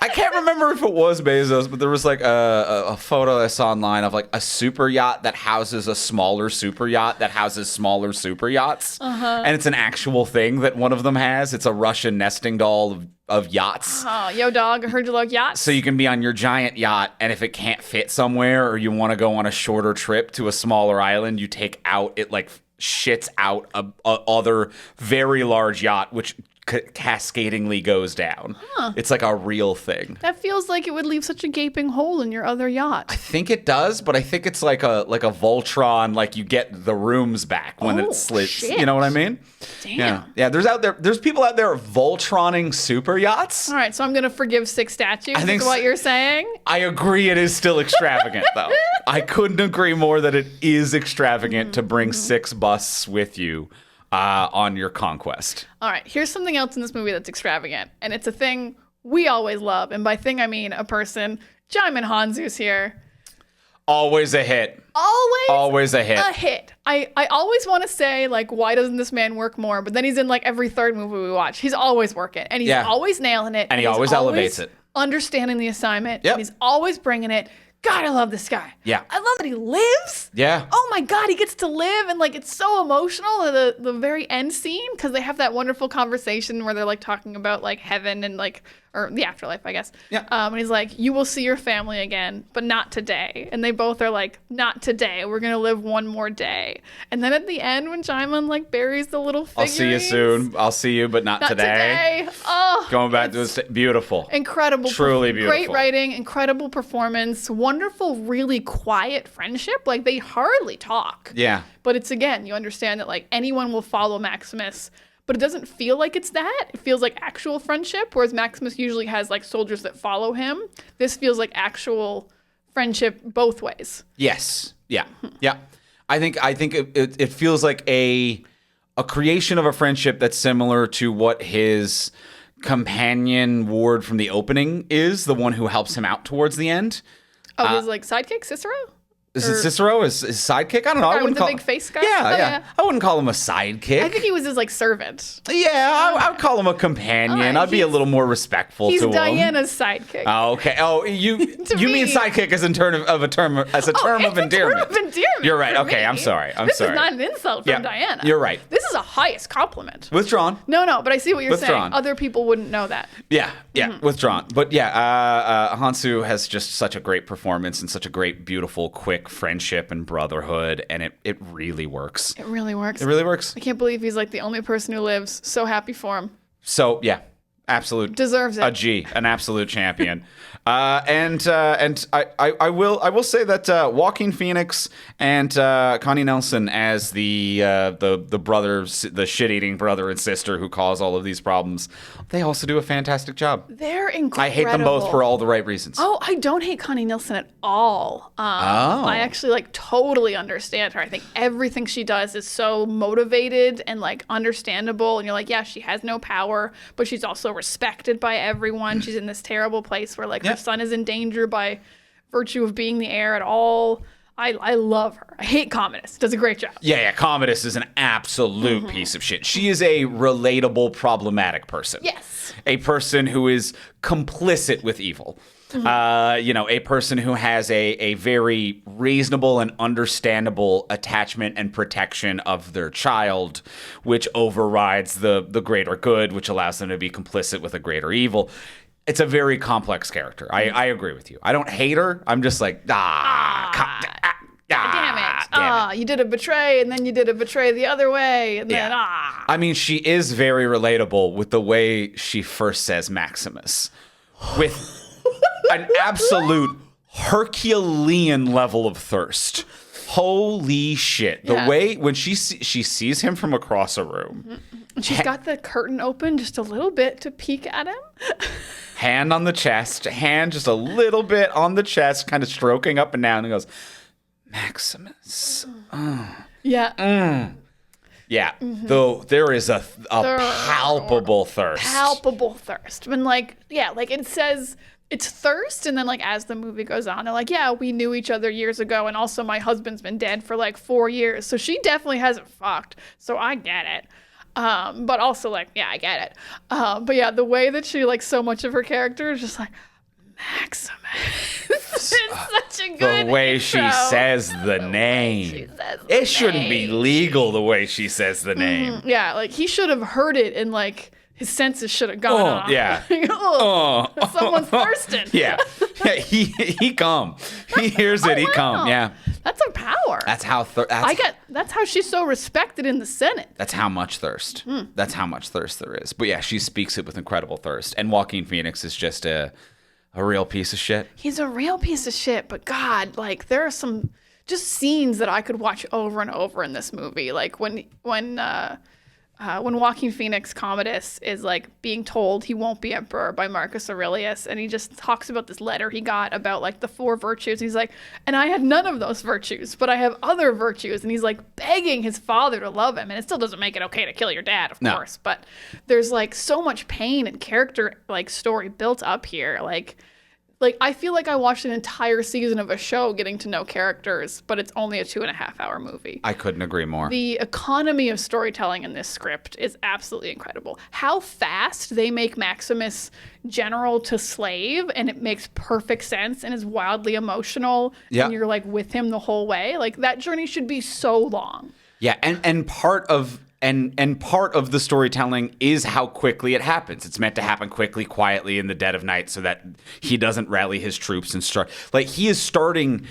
I can't remember if it was Bezos, but there was like a photo I saw online of like a super yacht that houses a smaller super yacht that houses smaller super yachts. And it's an actual thing that one of them has. It's a Russian nesting doll of yachts. Oh, yo, dog, I heard you like yachts. So you can be on your giant yacht, and if it can't fit somewhere or you want to go on a shorter trip to a smaller island, you take out, it like shits out a other very large yacht, which cascadingly goes down. It's like a real thing. That feels like it would leave such a gaping hole in your other yacht. I think it does, but I think it's like a Voltron, like you get the rooms back when it slits. Shit. You know what I mean? Damn. Yeah. There's people out there Voltroning super yachts. All right, so I'm gonna forgive 6 statues. I think is what you're saying. I agree. It is still extravagant, though. I couldn't agree more that it is extravagant to bring 6 busts with you on your conquest. All right, here's something else in this movie that's extravagant, and it's a thing we always love, and by thing I mean a person. Djimon Honsou's here. Always a hit. Always a hit. A hit. I always want to say, like, why doesn't this man work more? But then he's in, like, every third movie we watch. He's always working, and he's always nailing it. And he always elevates it. Understanding the assignment. Yep. And he's always bringing it. God, I love this guy. Yeah. I love that he lives. Yeah. Oh my God, he gets to live, and like it's so emotional at the very end scene because they have that wonderful conversation where they're like talking about like heaven and like or the afterlife, I guess. Yeah. And he's like, "You will see your family again, but not today." And they both are like, "Not today. We're gonna live one more day." And then at the end, when Djimon like buries the little figurines, I'll see you soon. I'll see you, but not today. Oh, going back to this, beautiful, incredible, truly beautiful, great writing, incredible performance, wonderful, really quiet friendship. Like they hardly talk. Yeah. But it's again, you understand that like anyone will follow Maximus. But it doesn't feel like it's that. It feels like actual friendship, whereas Maximus usually has like soldiers that follow him. This feels like actual friendship both ways. Yes. Yeah. Yeah. I think it feels like a creation of a friendship that's similar to what his companion Ward from the opening is, the one who helps him out towards the end. Oh, his like sidekick, Cicero? Is it Cicero? His sidekick? I don't know. I wouldn't with the big face guy? Yeah. I wouldn't call him a sidekick. I think he was his like servant. Yeah, I would call him a companion. Right, I'd be a little more respectful to him. He's Diana's sidekick. Oh, okay. Oh, you mean sidekick as a term of endearment? It's a term of endearment. You're right. Okay, me. I'm sorry. This is not an insult from Diana. You're right. This is a highest compliment. Withdrawn. No, but I see what you're Withdrawn. saying. Other people wouldn't know that. Yeah, withdrawn. But Honsou has just such a great performance and such a great, beautiful, quick friendship and brotherhood, and it really works. It really works. It really works. I can't believe he's like the only person who lives. So happy for him. So yeah, absolute deserves it. A G, an absolute champion. And I will say that Joaquin Phoenix and Connie Nelson as the brothers, the shit-eating brother and sister who cause all of these problems, they also do a fantastic job. They're incredible. I hate them both for all the right reasons. Oh, I don't hate Connie Nielsen at all. I actually like totally understand her. I think everything she does is so motivated and like understandable. And you're like, yeah, she has no power, but she's also respected by everyone. She's in this terrible place where like her son is in danger by virtue of being the heir at all. I love her. I hate Commodus. Does a great job. Yeah. Commodus is an absolute piece of shit. She is a relatable, problematic person. Yes. A person who is complicit with evil. A person who has a very reasonable and understandable attachment and protection of their child, which overrides the greater good, which allows them to be complicit with a greater evil. It's a very complex character. I agree with you. I don't hate her. I'm just like, damn it. You did a betray, and then you did a betray the other way, and then I mean, she is very relatable with the way she first says Maximus, with an absolute Herculean level of thirst. Holy shit. The Yeah. way when she sees him from across a room. She's got the curtain open just a little bit to peek at him. Hand on the chest, hand just a little bit on the chest, kind of stroking up and down, and goes, Maximus. Yeah. Yeah, though there is a palpable thirst. Palpable thirst. And like, yeah, like it says it's thirst. And then like as the movie goes on, they're like, yeah, we knew each other years ago. And also my husband's been dead for like 4 years. So she definitely hasn't fucked. So I get it. But also like, yeah, I get it. But yeah, the way that she like so much of her character is just like, Maximus. It's such a good The way intro. she says the name. It shouldn't be legal the way she says the name. Yeah, like he should have heard it and like his senses should have gone off. Yeah. Someone's thirsting. Yeah. He come. He hears it. He come. Yeah. That's a power. That's how. That's how she's so respected in the Senate. That's how much thirst. That's how much thirst there is. But yeah, she speaks it with incredible thirst. And Joaquin Phoenix is just a real piece of shit. He's a real piece of shit, but God, like there are some just scenes that I could watch over and over in this movie. Like when Joaquin Phoenix Commodus is like being told he won't be emperor by Marcus Aurelius, and he just talks about this letter he got about like the 4 virtues. He's like, and I had none of those virtues, but I have other virtues. And he's like begging his father to love him, and it still doesn't make it okay to kill your dad, of course. But there's like so much pain and character like story built up here, Like, I feel like I watched an entire season of a show getting to know characters, but it's only a 2.5-hour movie. I couldn't agree more. The economy of storytelling in this script is absolutely incredible. How fast they make Maximus general to slave, and it makes perfect sense and is wildly emotional, and you're, like, with him the whole way. Like, that journey should be so long. Yeah, and part of... And part of the storytelling is how quickly it happens. It's meant to happen quickly, quietly in the dead of night so that he doesn't rally his troops and start. Like he is starting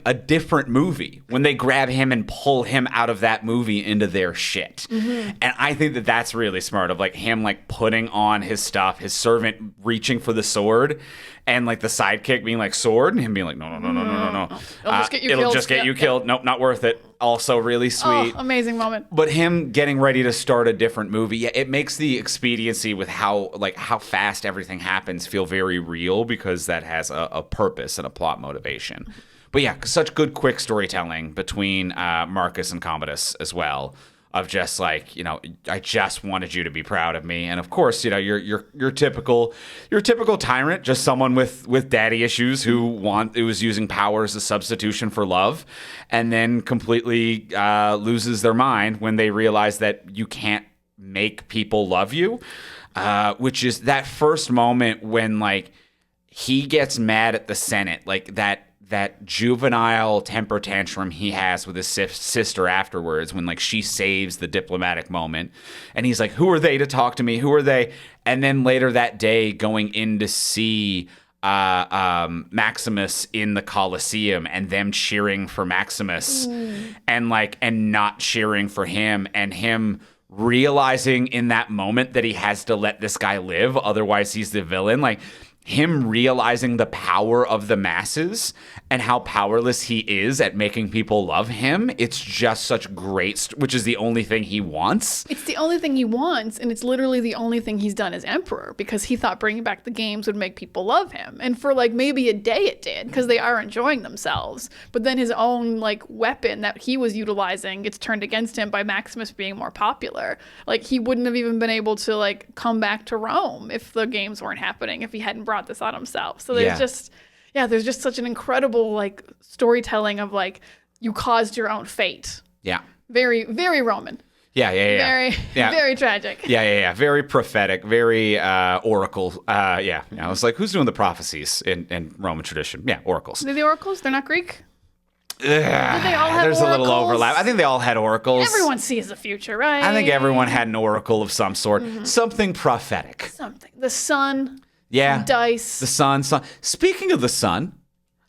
a different movie when they grab him and pull him out of that movie into their shit. And I think that that's really smart of like him like putting on his stuff, his servant reaching for the sword, and like the sidekick being like sword, and him being like no. It'll just get you killed. Nope, not worth it. Also really sweet. Oh, amazing moment. But him getting ready to start a different movie, yeah, it makes the expediency with how fast everything happens feel very real because that has a purpose and a plot motivation. But yeah, such good quick storytelling between Marcus and Commodus as well. Of just like, you know, I just wanted you to be proud of me, and of course, you know, your typical tyrant, just someone with daddy issues who was using power as a substitution for love, and then completely loses their mind when they realize that you can't make people love you, which is that first moment when like he gets mad at the Senate, like that juvenile temper tantrum he has with his sister afterwards when like she saves the diplomatic moment, and he's like, who are they to talk to me, who are they? And then later that day going in to see Maximus in the Colosseum and them cheering for Maximus and not cheering for him, and him realizing in that moment that he has to let this guy live, otherwise he's the villain. Like him realizing the power of the masses and how powerless he is at making people love him. It's just such great, which is the only thing he wants. It's the only thing he wants, and it's literally the only thing he's done as emperor, because he thought bringing back the games would make people love him. And for like maybe a day it did, because they are enjoying themselves. But then his own like weapon that he was utilizing gets turned against him by Maximus being more popular. Like he wouldn't have even been able to like come back to Rome if the games weren't happening, if he hadn't brought this on himself. So there's there's just such an incredible like storytelling of like you caused your own fate. Yeah. Very, very Roman. Yeah. Very tragic. Yeah. Very prophetic, very oracle. I was like, who's doing the prophecies in Roman tradition? Yeah, oracles. They're the oracles? They're not Greek? Did they all have There's oracles? A little overlap. I think they all had oracles. Everyone sees the future, right? I think everyone had an oracle of some sort. Mm-hmm. Something prophetic. Something. The sun. Yeah. Dice. The sun. Speaking of the sun,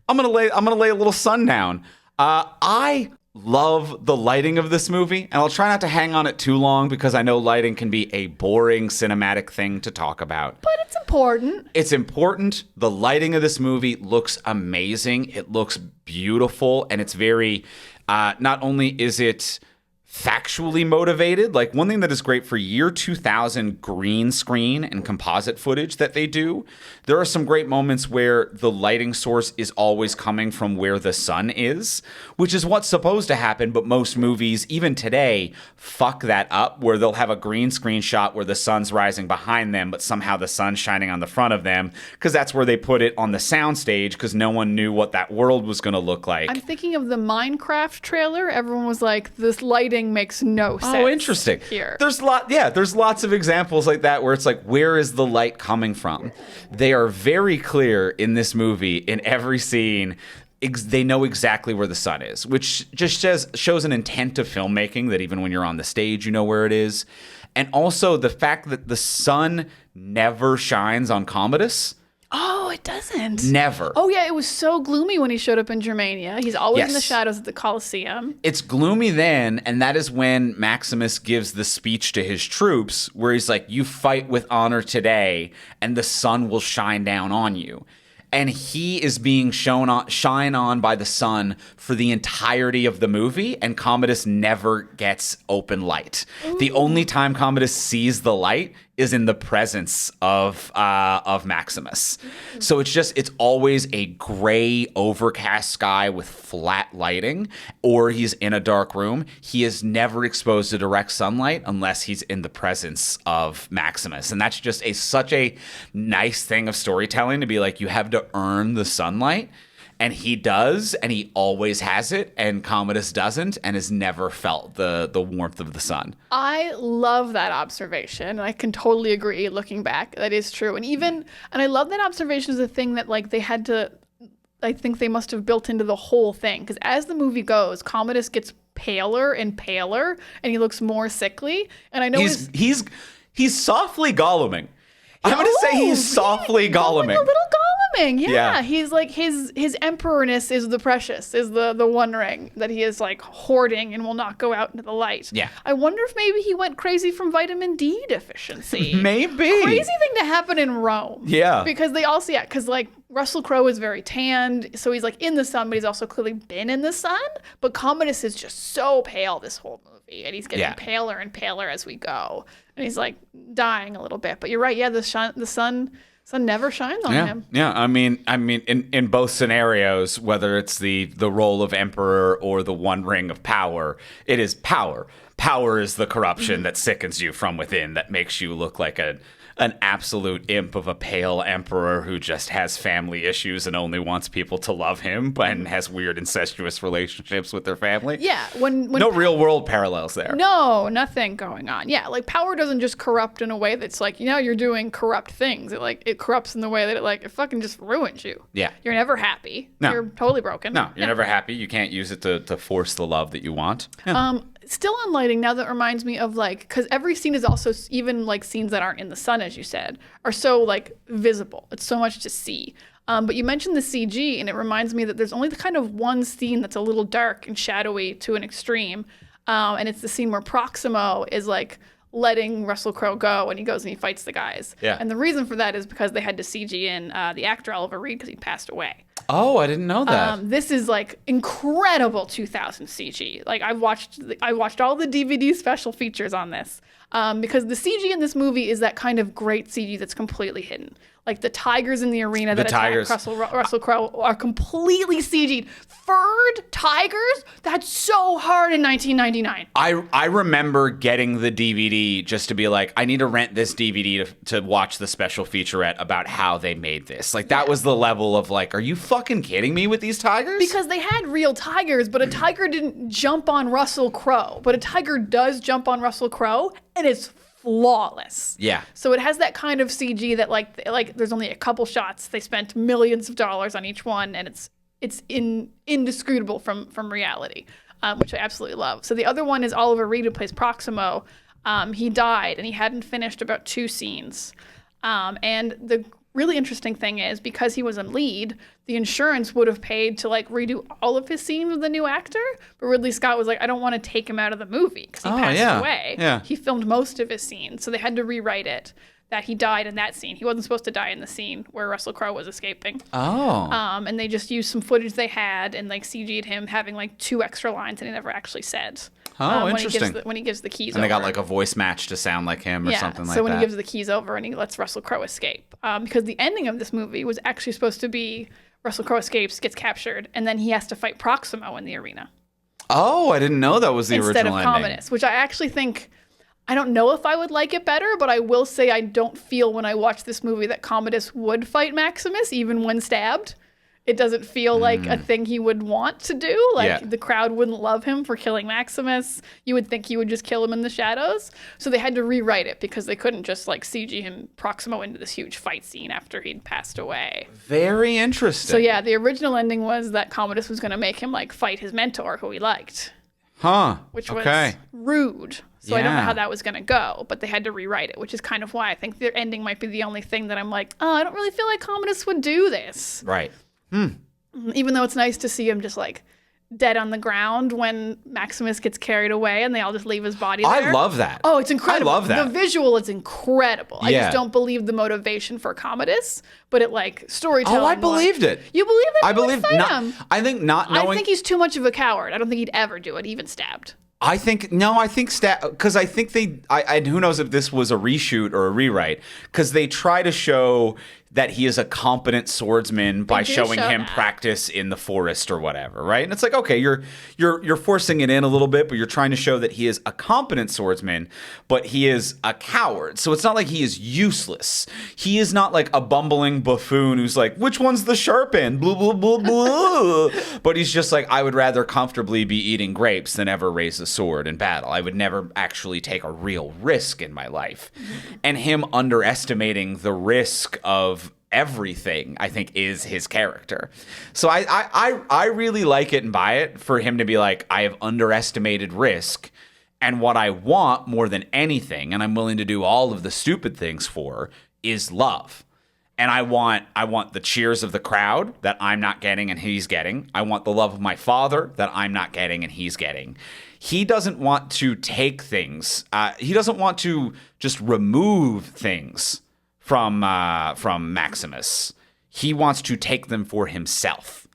I'm gonna lay a little sun down. I love the lighting of this movie, and I'll try not to hang on it too long because I know lighting can be a boring cinematic thing to talk about. But it's important. It's important. The lighting of this movie looks amazing. It looks beautiful, and it's very, not only is it factually motivated. Like, one thing that is great for year 2000 green screen and composite footage that they do, there are some great moments where the lighting source is always coming from where the sun is, which is what's supposed to happen, but most movies, even today, fuck that up, where they'll have a green screen shot where the sun's rising behind them, but somehow the sun's shining on the front of them, because that's where they put it on the soundstage, because no one knew what that world was going to look like. I'm thinking of the Minecraft trailer. Everyone was like, this lighting makes no sense. Oh, interesting. Here. There's lots of examples like that where it's like, where is the light coming from? They are very clear in this movie, in every scene. They know exactly where the sun is, which just shows an intent of filmmaking that even when you're on the stage, you know where it is. And also the fact that the sun never shines on Commodus. Oh, it doesn't. Never. Oh, yeah. It was so gloomy when he showed up in Germania. He's always in the Yes. shadows at the Colosseum. It's gloomy then, and that is when Maximus gives the speech to his troops where he's like, you fight with honor today, and the sun will shine down on you. And he is being shine on by the sun for the entirety of the movie, and Commodus never gets open light. Ooh. The only time Commodus sees the light is in the presence of Maximus. So it's always a gray, overcast sky with flat lighting, or he's in a dark room. He is never exposed to direct sunlight unless he's in the presence of Maximus. And that's just such a nice thing of storytelling, to be like, you have to earn the sunlight. And he does, and he always has it, and Commodus doesn't, and has never felt the warmth of the sun. I love that observation, and I can totally agree looking back. That is true. And I love that observation as a thing that, like, they had to, I think they must have built into the whole thing. Because as the movie goes, Commodus gets paler and paler, and he looks more sickly. And I know he's softly Golluming. I'm going to say he's softly Golluming. Like a little Golluming, yeah. He's like, his emperorness is the precious, is the one ring that he is like hoarding and will not go out into the light. Yeah. I wonder if maybe he went crazy from vitamin D deficiency. Maybe. Crazy thing to happen in Rome. Yeah. Because because like Russell Crowe is very tanned, so he's like in the sun, but he's also clearly been in the sun. But Commodus is just so pale this whole movie, and he's getting paler and paler as we go. And he's like dying a little bit. But you're right, the sun never shines on him. Yeah, I mean, in both scenarios, whether it's the role of emperor or the one ring of power, it is power. Power is the corruption that sickens you from within, that makes you look like an absolute imp of a pale emperor who just has family issues and only wants people to love him, and has weird incestuous relationships with their family. Yeah, when no real world parallels there. No, nothing going on. Yeah, like power doesn't just corrupt in a way that's like, you're doing corrupt things. It corrupts in the way that it fucking just ruins you. Yeah. You're never happy. No. You're totally broken. No, you're never happy. You can't use it to force the love that you want. Yeah. Still on lighting, now that reminds me of because every scene is also, even like scenes that aren't in the sun, as you said, are so like visible. It's so much to see. But you mentioned the CG, and it reminds me that there's only the kind of one scene that's a little dark and shadowy to an extreme. And it's the scene where Proximo is like letting Russell Crowe go, and he goes and he fights the guys. Yeah. And the reason for that is because they had to CG in the actor Oliver Reed because he passed away. Oh, I didn't know that. This is like incredible 2000 CG. Like I watched all the DVD special features on this because the CG in this movie is that kind of great CG that's completely hidden. Like the tigers in the arena that attack Russell Crowe are completely CG'd. Furred tigers? That's so hard in 1999. I remember getting the DVD just to be like, I need to rent this DVD to watch the special featurette about how they made this. Like that was the level of like, are you fucking kidding me with these tigers? Because they had real tigers, but a tiger didn't jump on Russell Crowe. But a tiger does jump on Russell Crowe, and it's flawless. Yeah. So it has that kind of CG that like there's only a couple shots. They spent millions of dollars on each one, and it's indisputable from reality, which I absolutely love. So the other one is Oliver Reed, who plays Proximo. He died, and he hadn't finished about 2 scenes. And the really interesting thing is, because he was a lead, the insurance would have paid to like redo all of his scenes with the new actor. But Ridley Scott was like, I don't want to take him out of the movie because he passed away. Yeah. He filmed most of his scenes, so they had to rewrite it that he died in that scene. He wasn't supposed to die in the scene where Russell Crowe was escaping. Oh. And they just used some footage they had and like CG'd him having like 2 extra lines that he never actually said. Interesting. When he gives the keys And over. they got like a voice match to sound like him or something like that. So when he gives the keys over and he lets Russell Crowe escape. Because the ending of this movie was actually supposed to be Russell Crowe escapes, gets captured, and then he has to fight Proximo in the arena. Oh, I didn't know that was the instead original of ending. Commodus, which I actually think, I don't know if I would like it better, but I will say I don't feel when I watch this movie that Commodus would fight Maximus, even when stabbed. It doesn't feel like a thing he would want to do. Like the crowd wouldn't love him for killing Maximus. You would think he would just kill him in the shadows. So they had to rewrite it because they couldn't just like CG him Proximo into this huge fight scene after he'd passed away. Very interesting. So yeah, the original ending was that Commodus was going to make him like fight his mentor who he liked. Which was rude. So I don't know how that was going to go, but they had to rewrite it, which is kind of why I think their ending might be the only thing that I'm like, oh, I don't really feel like Commodus would do this. Right. Even though it's nice to see him just like dead on the ground when Maximus gets carried away and they all just leave his body there. I love that. Oh, it's incredible. I love that. The visual is incredible. I just don't believe the motivation for Commodus, but it like storytelling. Oh, I believed it. You believe that? I believe him? I think not knowing. I think he's too much of a coward. I don't think he'd ever do it, even stabbed. I think because I think and who knows if this was a reshoot or a rewrite, because they try to show that he is a competent swordsman by showing him practice in the forest or whatever, right? And it's like, okay, you're forcing it in a little bit, but you're trying to show that he is a competent swordsman, but he is a coward. So it's not like he is useless. He is not like a bumbling buffoon who's like, which one's the sharp end? Blah, blah, blah, blah. But he's just like, I would rather comfortably be eating grapes than ever raise a sword in battle. I would never actually take a real risk in my life. And him underestimating the risk of everything, I think, is his character. So I really like it and buy it for him to be like, I have underestimated risk, and what I want more than anything, and I'm willing to do all of the stupid things for, is love. And I want the cheers of the crowd that I'm not getting and he's getting. I want the love of my father that I'm not getting and he's getting. He doesn't want to take things. He doesn't want to just remove things from Maximus. He wants to take them for himself.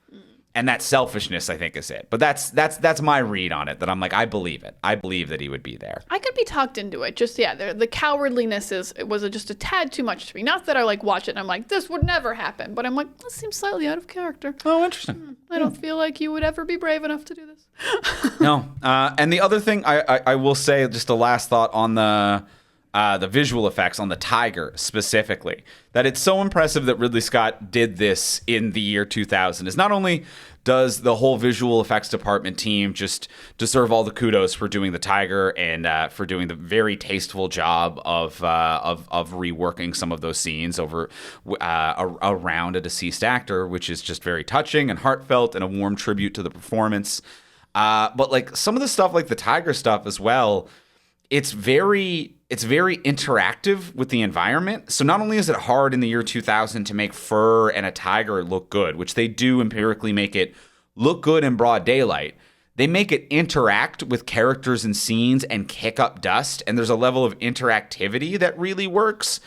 And that selfishness, I think, is it. But that's my read on it, that I'm like, I believe it. I believe that he would be there. I could be talked into it. Just, the cowardliness was just a tad too much to me. Not that I like watch it and I'm like, this would never happen. But I'm like, this seems slightly out of character. Oh, interesting. I don't feel like you would ever be brave enough to do this. No. And the other thing I will say, just a last thought on the visual effects on the tiger specifically, that it's so impressive that Ridley Scott did this in the year 2000. Is not only does the whole visual effects department team just deserve all the kudos for doing the tiger and for doing the very tasteful job of reworking some of those scenes over around a deceased actor, which is just very touching and heartfelt and a warm tribute to the performance. But like some of the stuff, like the tiger stuff as well, it's very interactive with the environment. So not only is it hard in the year 2000 to make fur and a tiger look good, which they do empirically make it look good in broad daylight, they make it interact with characters and scenes and kick up dust. And there's a level of interactivity that really works.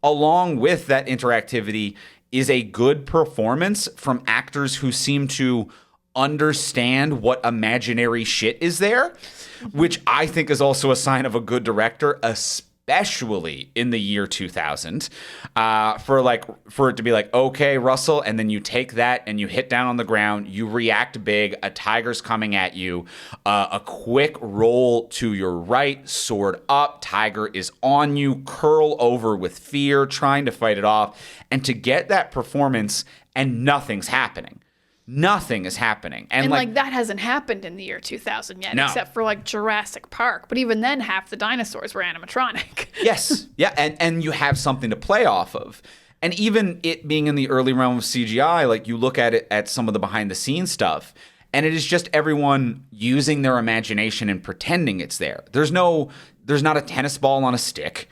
Along with that interactivity is a good performance from actors who seem to understand what imaginary shit is there, which I think is also a sign of a good director, especially in the year 2000, for it to be like, okay, Russell, and then you take that and you hit down on the ground, you react big, a tiger's coming at you, a quick roll to your right, sword up, tiger is on you, curl over with fear, trying to fight it off, and to get that performance and nothing's happening. Nothing is happening. And like that hasn't happened in the year 2000 yet, except for like Jurassic Park. But even then, half the dinosaurs were animatronic. Yes. Yeah. And you have something to play off of. And even it being in the early realm of CGI, like you look at it at some of the behind the scenes stuff, and it is just everyone using their imagination and pretending it's there. There's not a tennis ball on a stick.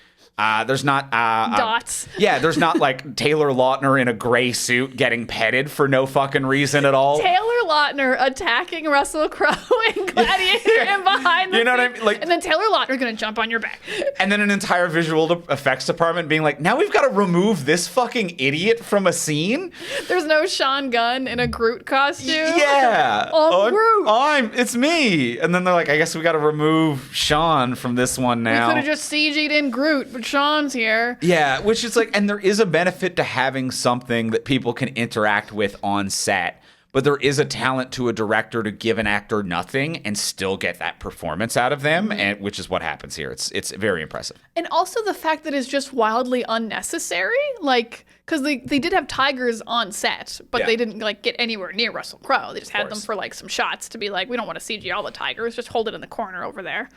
There's not dots. Yeah, there's not like Taylor Lautner in a gray suit getting petted for no fucking reason at all. Taylor Lautner attacking Russell Crowe in Gladiator and behind the You know what I scenes. mean? Like, and then Taylor Lautner gonna jump on your back. and then an entire visual effects department being like, now we've got to remove this fucking idiot from a scene. There's no Sean Gunn in a Groot costume. Yeah. Groot. It's me. And then they're like, I guess we got to remove Sean from this one now. We could have just CG'd in Groot, but Sean's here. Yeah, which is like, and there is a benefit to having something that people can interact with on set. But there is a talent to a director to give an actor nothing and still get that performance out of them, and which is what happens here. It's very impressive. And also the fact that it's just wildly unnecessary, like, because they did have tigers on set, but they didn't like get anywhere near Russell Crowe. They just had them for like some shots to be like, we don't want to CG all the tigers, just hold it in the corner over there.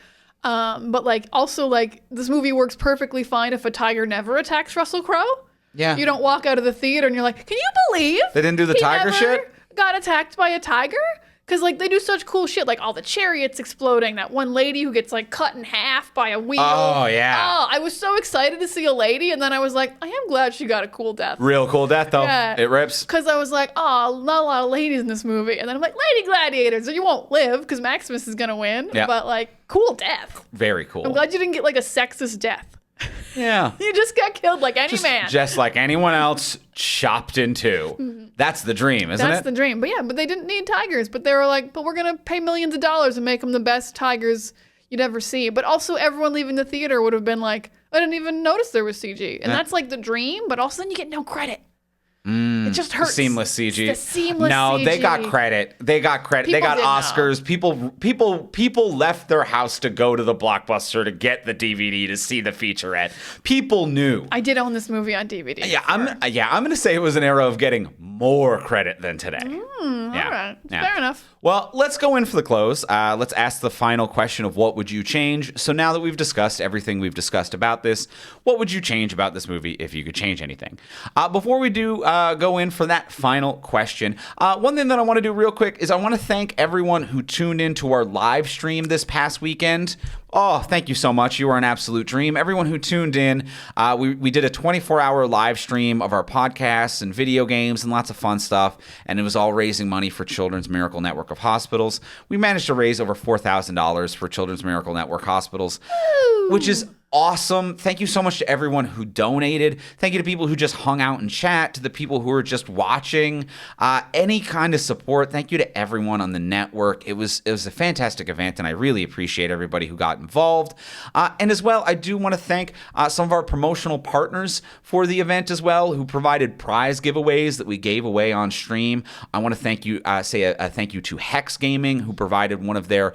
But like also like this movie works perfectly fine if a tiger never attacks Russell Crowe. Yeah. You don't walk out of the theater and you're like, can you believe They didn't do the tiger shit? Got attacked by a tiger? Because, like, they do such cool shit, like all the chariots exploding, that one lady who gets, like, cut in half by a wheel. Oh, yeah. Oh, I was so excited to see a lady, and then I was like, I am glad she got a cool death. Real cool death, though. Yeah. It rips. Because I was like, oh, not a lot of ladies in this movie. And then I'm like, Lady Gladiators, you won't live, because Maximus is going to win. Yeah. But, like, cool death. Very cool. I'm glad you didn't get, like, a sexist death. Yeah. You just got killed like any man. Just like anyone else, chopped in two. That's the dream, isn't it? That's the dream. But yeah, but they didn't need tigers. But they were like, but we're going to pay millions of dollars and make them the best tigers you'd ever see. But also everyone leaving the theater would have been like, I didn't even notice there was CG. And that's like the dream, but also then you get no credit. It just hurts. Seamless CG. It's the seamless No, CG. they got credit. They got credit. They got People did Oscars. People left their house to go to the Blockbuster to get the DVD to see the featurette. People knew. I did own this movie on DVD. Yeah, I'm going to say it was an era of getting more credit than today. All right. Fair enough. Well, let's go in for the close. Let's ask the final question of what would you change? So now that we've discussed everything we've discussed about this, what would you change about this movie if you could change anything? Before we do go in for that final question, one thing that I want to do real quick is I want to thank everyone who tuned into our live stream this past weekend. Oh, thank you so much. You are an absolute dream. Everyone who tuned in, we did a 24-hour live stream of our podcasts and video games and lots of fun stuff, and it was all raising money for Children's Miracle Network of Hospitals. We managed to raise over $4,000 for Children's Miracle Network Hospitals, which is awesome. Thank you so much to everyone who donated. Thank you to people who just hung out and chat, to the people who were just watching. Any kind of support. Thank you to everyone on the network. It was a fantastic event, and I really appreciate everybody who got involved. And as well, I do want to thank some of our promotional partners for the event as well, who provided prize giveaways that we gave away on stream. I want to thank you, say a thank you to Hexgaming, who provided one of their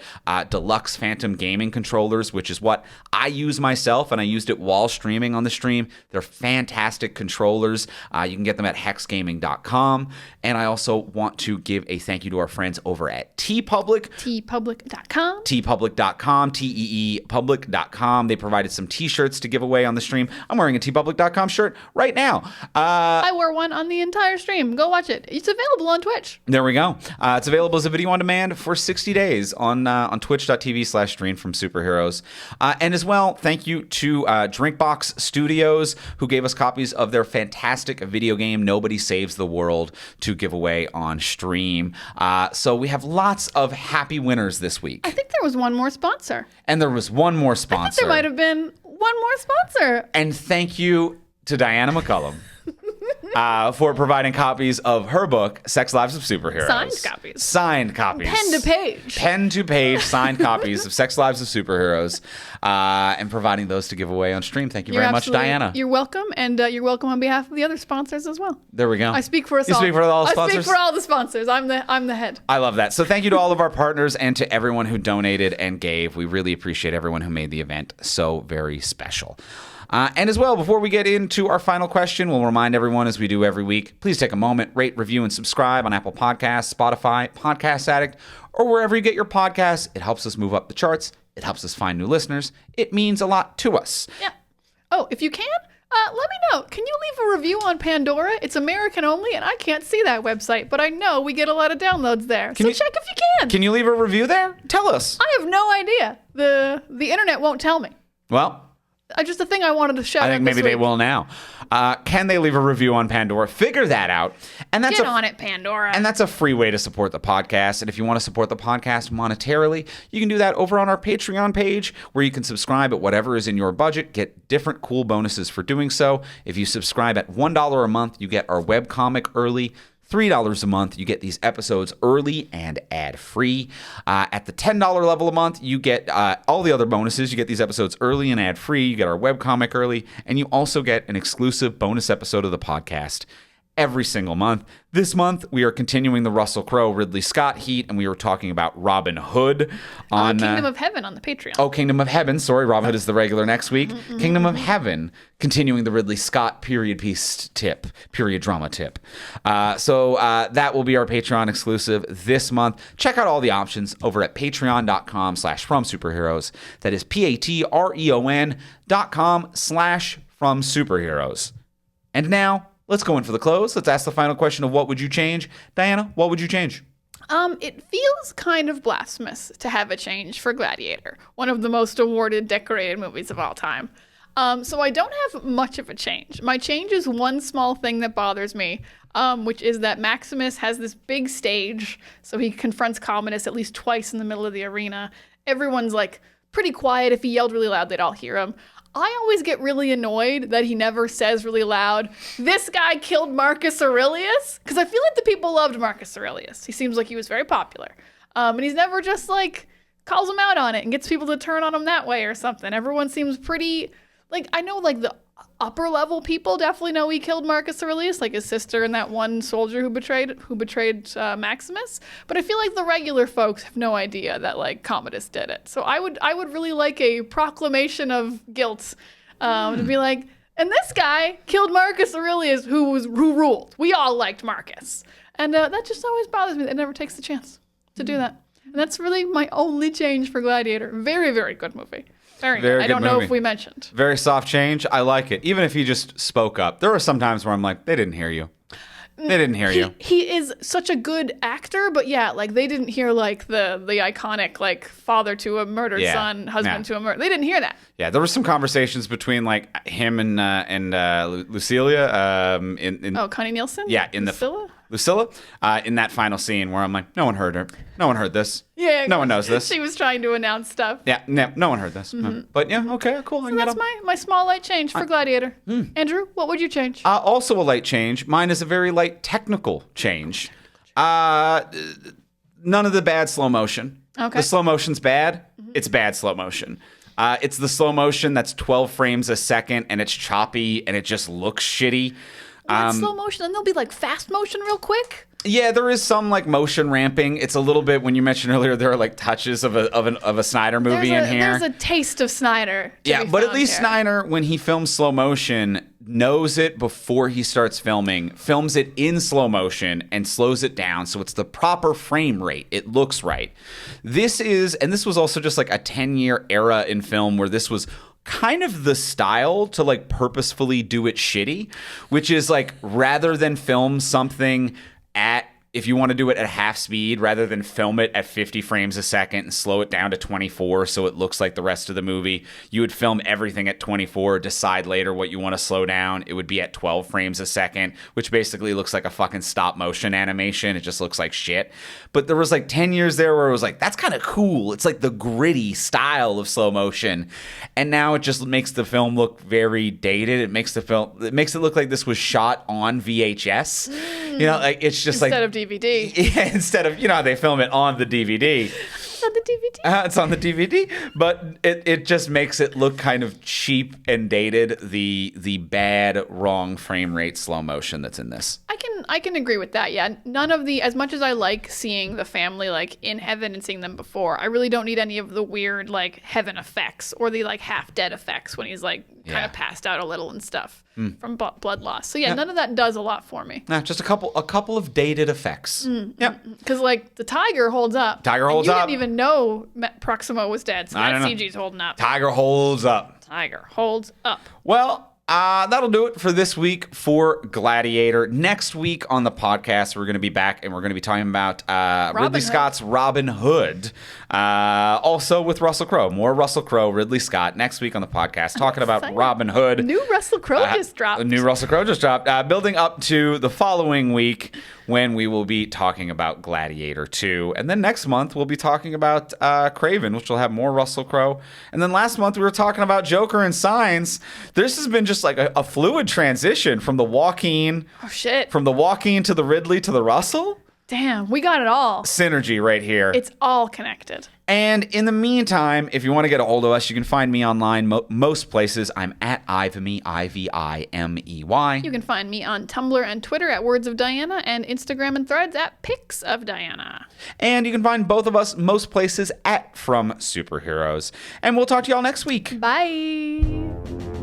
deluxe Phantom gaming controllers, which is what I use myself, and I used it while streaming on the stream. They're fantastic controllers. You can get them at hexgaming.com. And I also want to give a thank you to our friends over at TeePublic. TeePublic.com. TeePublic.com, TeePublic.com. They provided some t-shirts to give away on the stream. I'm wearing a TeePublic.com shirt right now. I wore one on the entire stream. Go watch it. It's available on Twitch. There we go. It's available as a video on demand for 60 days on twitch.tv/stream from superheroes. And as well, thank you to Drinkbox Studios, who gave us copies of their fantastic video game, Nobody Saves the World, to give away on stream. So we have lots of happy winners this week. I think there was one more sponsor. And there was one more sponsor. I think there might have been one more sponsor. And thank you to Diana McCallum for providing copies of her book, Sex Lives of Superheroes. Signed copies. Signed copies. Pen to page. Pen to page signed copies of Sex Lives of Superheroes, and providing those to give away on stream. Thank you very much, Diana. You're welcome, and you're welcome on behalf of the other sponsors as well. There we go. I speak for us you all. You speak for all the sponsors? I speak for all the sponsors. I'm the head. I love that. So thank you to all of our partners and to everyone who donated and gave. We really appreciate everyone who made the event so very special. And as well, before we get into our final question, we'll remind everyone, as we do every week, please take a moment, rate, review, and subscribe on Apple Podcasts, Spotify, Podcast Addict, or wherever you get your podcasts. It helps us move up the charts. It helps us find new listeners. It means a lot to us. Yeah. Oh, if you can, let me know. Can you leave a review on Pandora? It's American only, and I can't see that website, but I know we get a lot of downloads there. So check if you can. Can you leave a review there? Tell us. I have no idea. The internet won't tell me. Well, Just a thing I wanted to shout out. I think maybe they will now. Can they leave a review on Pandora? Figure that out. And that's Get on it, Pandora. And that's a free way to support the podcast. And if you want to support the podcast monetarily, you can do that over on our Patreon page, where you can subscribe at whatever is in your budget, get different cool bonuses for doing so. If you subscribe at $1 a month, you get our webcomic early. $3 a month, you get these episodes early and ad-free. At the $10 level a month, you get all the other bonuses. You get these episodes early and ad-free. You get our webcomic early, and you also get an exclusive bonus episode of the podcast every single month. This month, we are continuing the Russell Crowe, Ridley Scott heat, and we were talking about Robin Hood on Kingdom of Heaven on the Patreon. Oh, Kingdom of Heaven. Sorry, Robin Hood is the regular next week. Kingdom of Heaven, continuing the Ridley Scott period drama tip. So that will be our Patreon exclusive this month. Check out all the options over at patreon.com/fromsuperheroes. That is patreon.com/fromsuperheroes. And now, let's go in for the close. Let's ask the final question of what would you change? Diana, what would you change? It feels kind of blasphemous to have a change for Gladiator, one of the most awarded, decorated movies of all time. So I don't have much of a change. My change is one small thing that bothers me, which is that Maximus has this big stage, so he confronts Commodus at least twice in the middle of the arena. Everyone's like pretty quiet. If he yelled really loud, they'd all hear him. I always get really annoyed that he never says really loud, "This guy killed Marcus Aurelius," because I feel like the people loved Marcus Aurelius. He seems like he was very popular. And he's never just like calls him out on it and gets people to turn on him that way or something. Everyone seems pretty, like, I know like the upper level people definitely know he killed Marcus Aurelius, like his sister and that one soldier who betrayed Maximus. But I feel like the regular folks have no idea that like Commodus did it. So I would really like a proclamation of guilt to be like, and this guy killed Marcus Aurelius, who ruled. We all liked Marcus, and that just always bothers me. It never takes the chance to do that, and that's really my only change for Gladiator. Very, very good movie. Very good. I don't know if we mentioned. Very soft change. I like it. Even if he just spoke up. There are some times where I'm like, they didn't hear you. They didn't hear you. He is such a good actor, but yeah, like they didn't hear like the iconic like father to a murdered son, husband to a murder. They didn't hear that. Yeah, there were some conversations between like him and Lucilia. Connie Nielsen. Yeah, in Lucilla, in that final scene where I'm like, no one heard her. No one heard this. Yeah. No one knows this. She was trying to announce stuff. Yeah, no one heard this. No. But yeah, okay, cool. So that's my small light change for Gladiator. Andrew, what would you change? Also a light change. Mine is a very light technical change. None of the bad slow motion. Okay. The slow motion's bad. It's bad slow motion. It's the slow motion that's 12 frames a second, and it's choppy, and it just looks shitty. Slow motion, and there'll be like fast motion real quick. Yeah, there is some like motion ramping. It's a little bit, when you mentioned earlier, there are like touches of a Snyder movie in here. There's a taste of Snyder. Yeah, but at least Snyder, when he films slow motion, knows it before he starts filming, films it in slow motion, and slows it down so it's the proper frame rate. It looks right. This was also just like a 10-year era in film where this was kind of the style to like purposefully do it shitty, which is like, rather than film something if you want to do it at half speed, rather than film it at 50 frames a second and slow it down to 24 so it looks like the rest of the movie, you would film everything at 24, decide later what you want to slow down. It would be at 12 frames a second, which basically looks like a fucking stop motion animation. It just looks like shit. But there was like 10 years there where it was like, that's kind of cool. It's like the gritty style of slow motion. And now it just makes the film look very dated. It makes it look like this was shot on VHS. You know, like it's just instead of DVD. Yeah, instead of, they film it on the DVD. It's on the DVD. It's on the DVD, but it just makes it look kind of cheap and dated. The bad, wrong frame rate slow motion that's in this. I can agree with that. Yeah, none of the, as much as I like seeing the family like in heaven and seeing them before, I really don't need any of the weird like heaven effects or the like half dead effects when he's like kind of passed out a little and stuff from blood loss. So yeah, none of that does a lot for me. Nah, just a couple of dated effects. Yep. Because like the tiger holds up. Tiger holds up. You didn't even know Proximo was dead, so that CG's holding up. Tiger holds up. Tiger holds up. Well, That'll do it for this week for Gladiator. Next week on the podcast, we're going to be back and we're going to be talking about Ridley Scott's Robin Hood. Also with Russell Crowe. More Russell Crowe, Ridley Scott next week on the podcast, talking about Robin Hood. New Russell Crowe just dropped. New Russell Crowe just dropped. Building up to the following week when we will be talking about Gladiator 2. And then next month, we'll be talking about Craven, which will have more Russell Crowe. And then last month, we were talking about Joker and Signs. This has been just like a fluid transition from the Joaquin. Oh, shit. From the Joaquin to the Ridley to the Russell. Damn, we got it all. Synergy right here. It's all connected. And in the meantime, if you want to get a hold of us, you can find me online most places. I'm at Ivimey, Ivimey. You can find me on Tumblr and Twitter at Words of Diana and Instagram and Threads at Pics of Diana. And you can find both of us most places at From Superheroes. And we'll talk to y'all next week. Bye.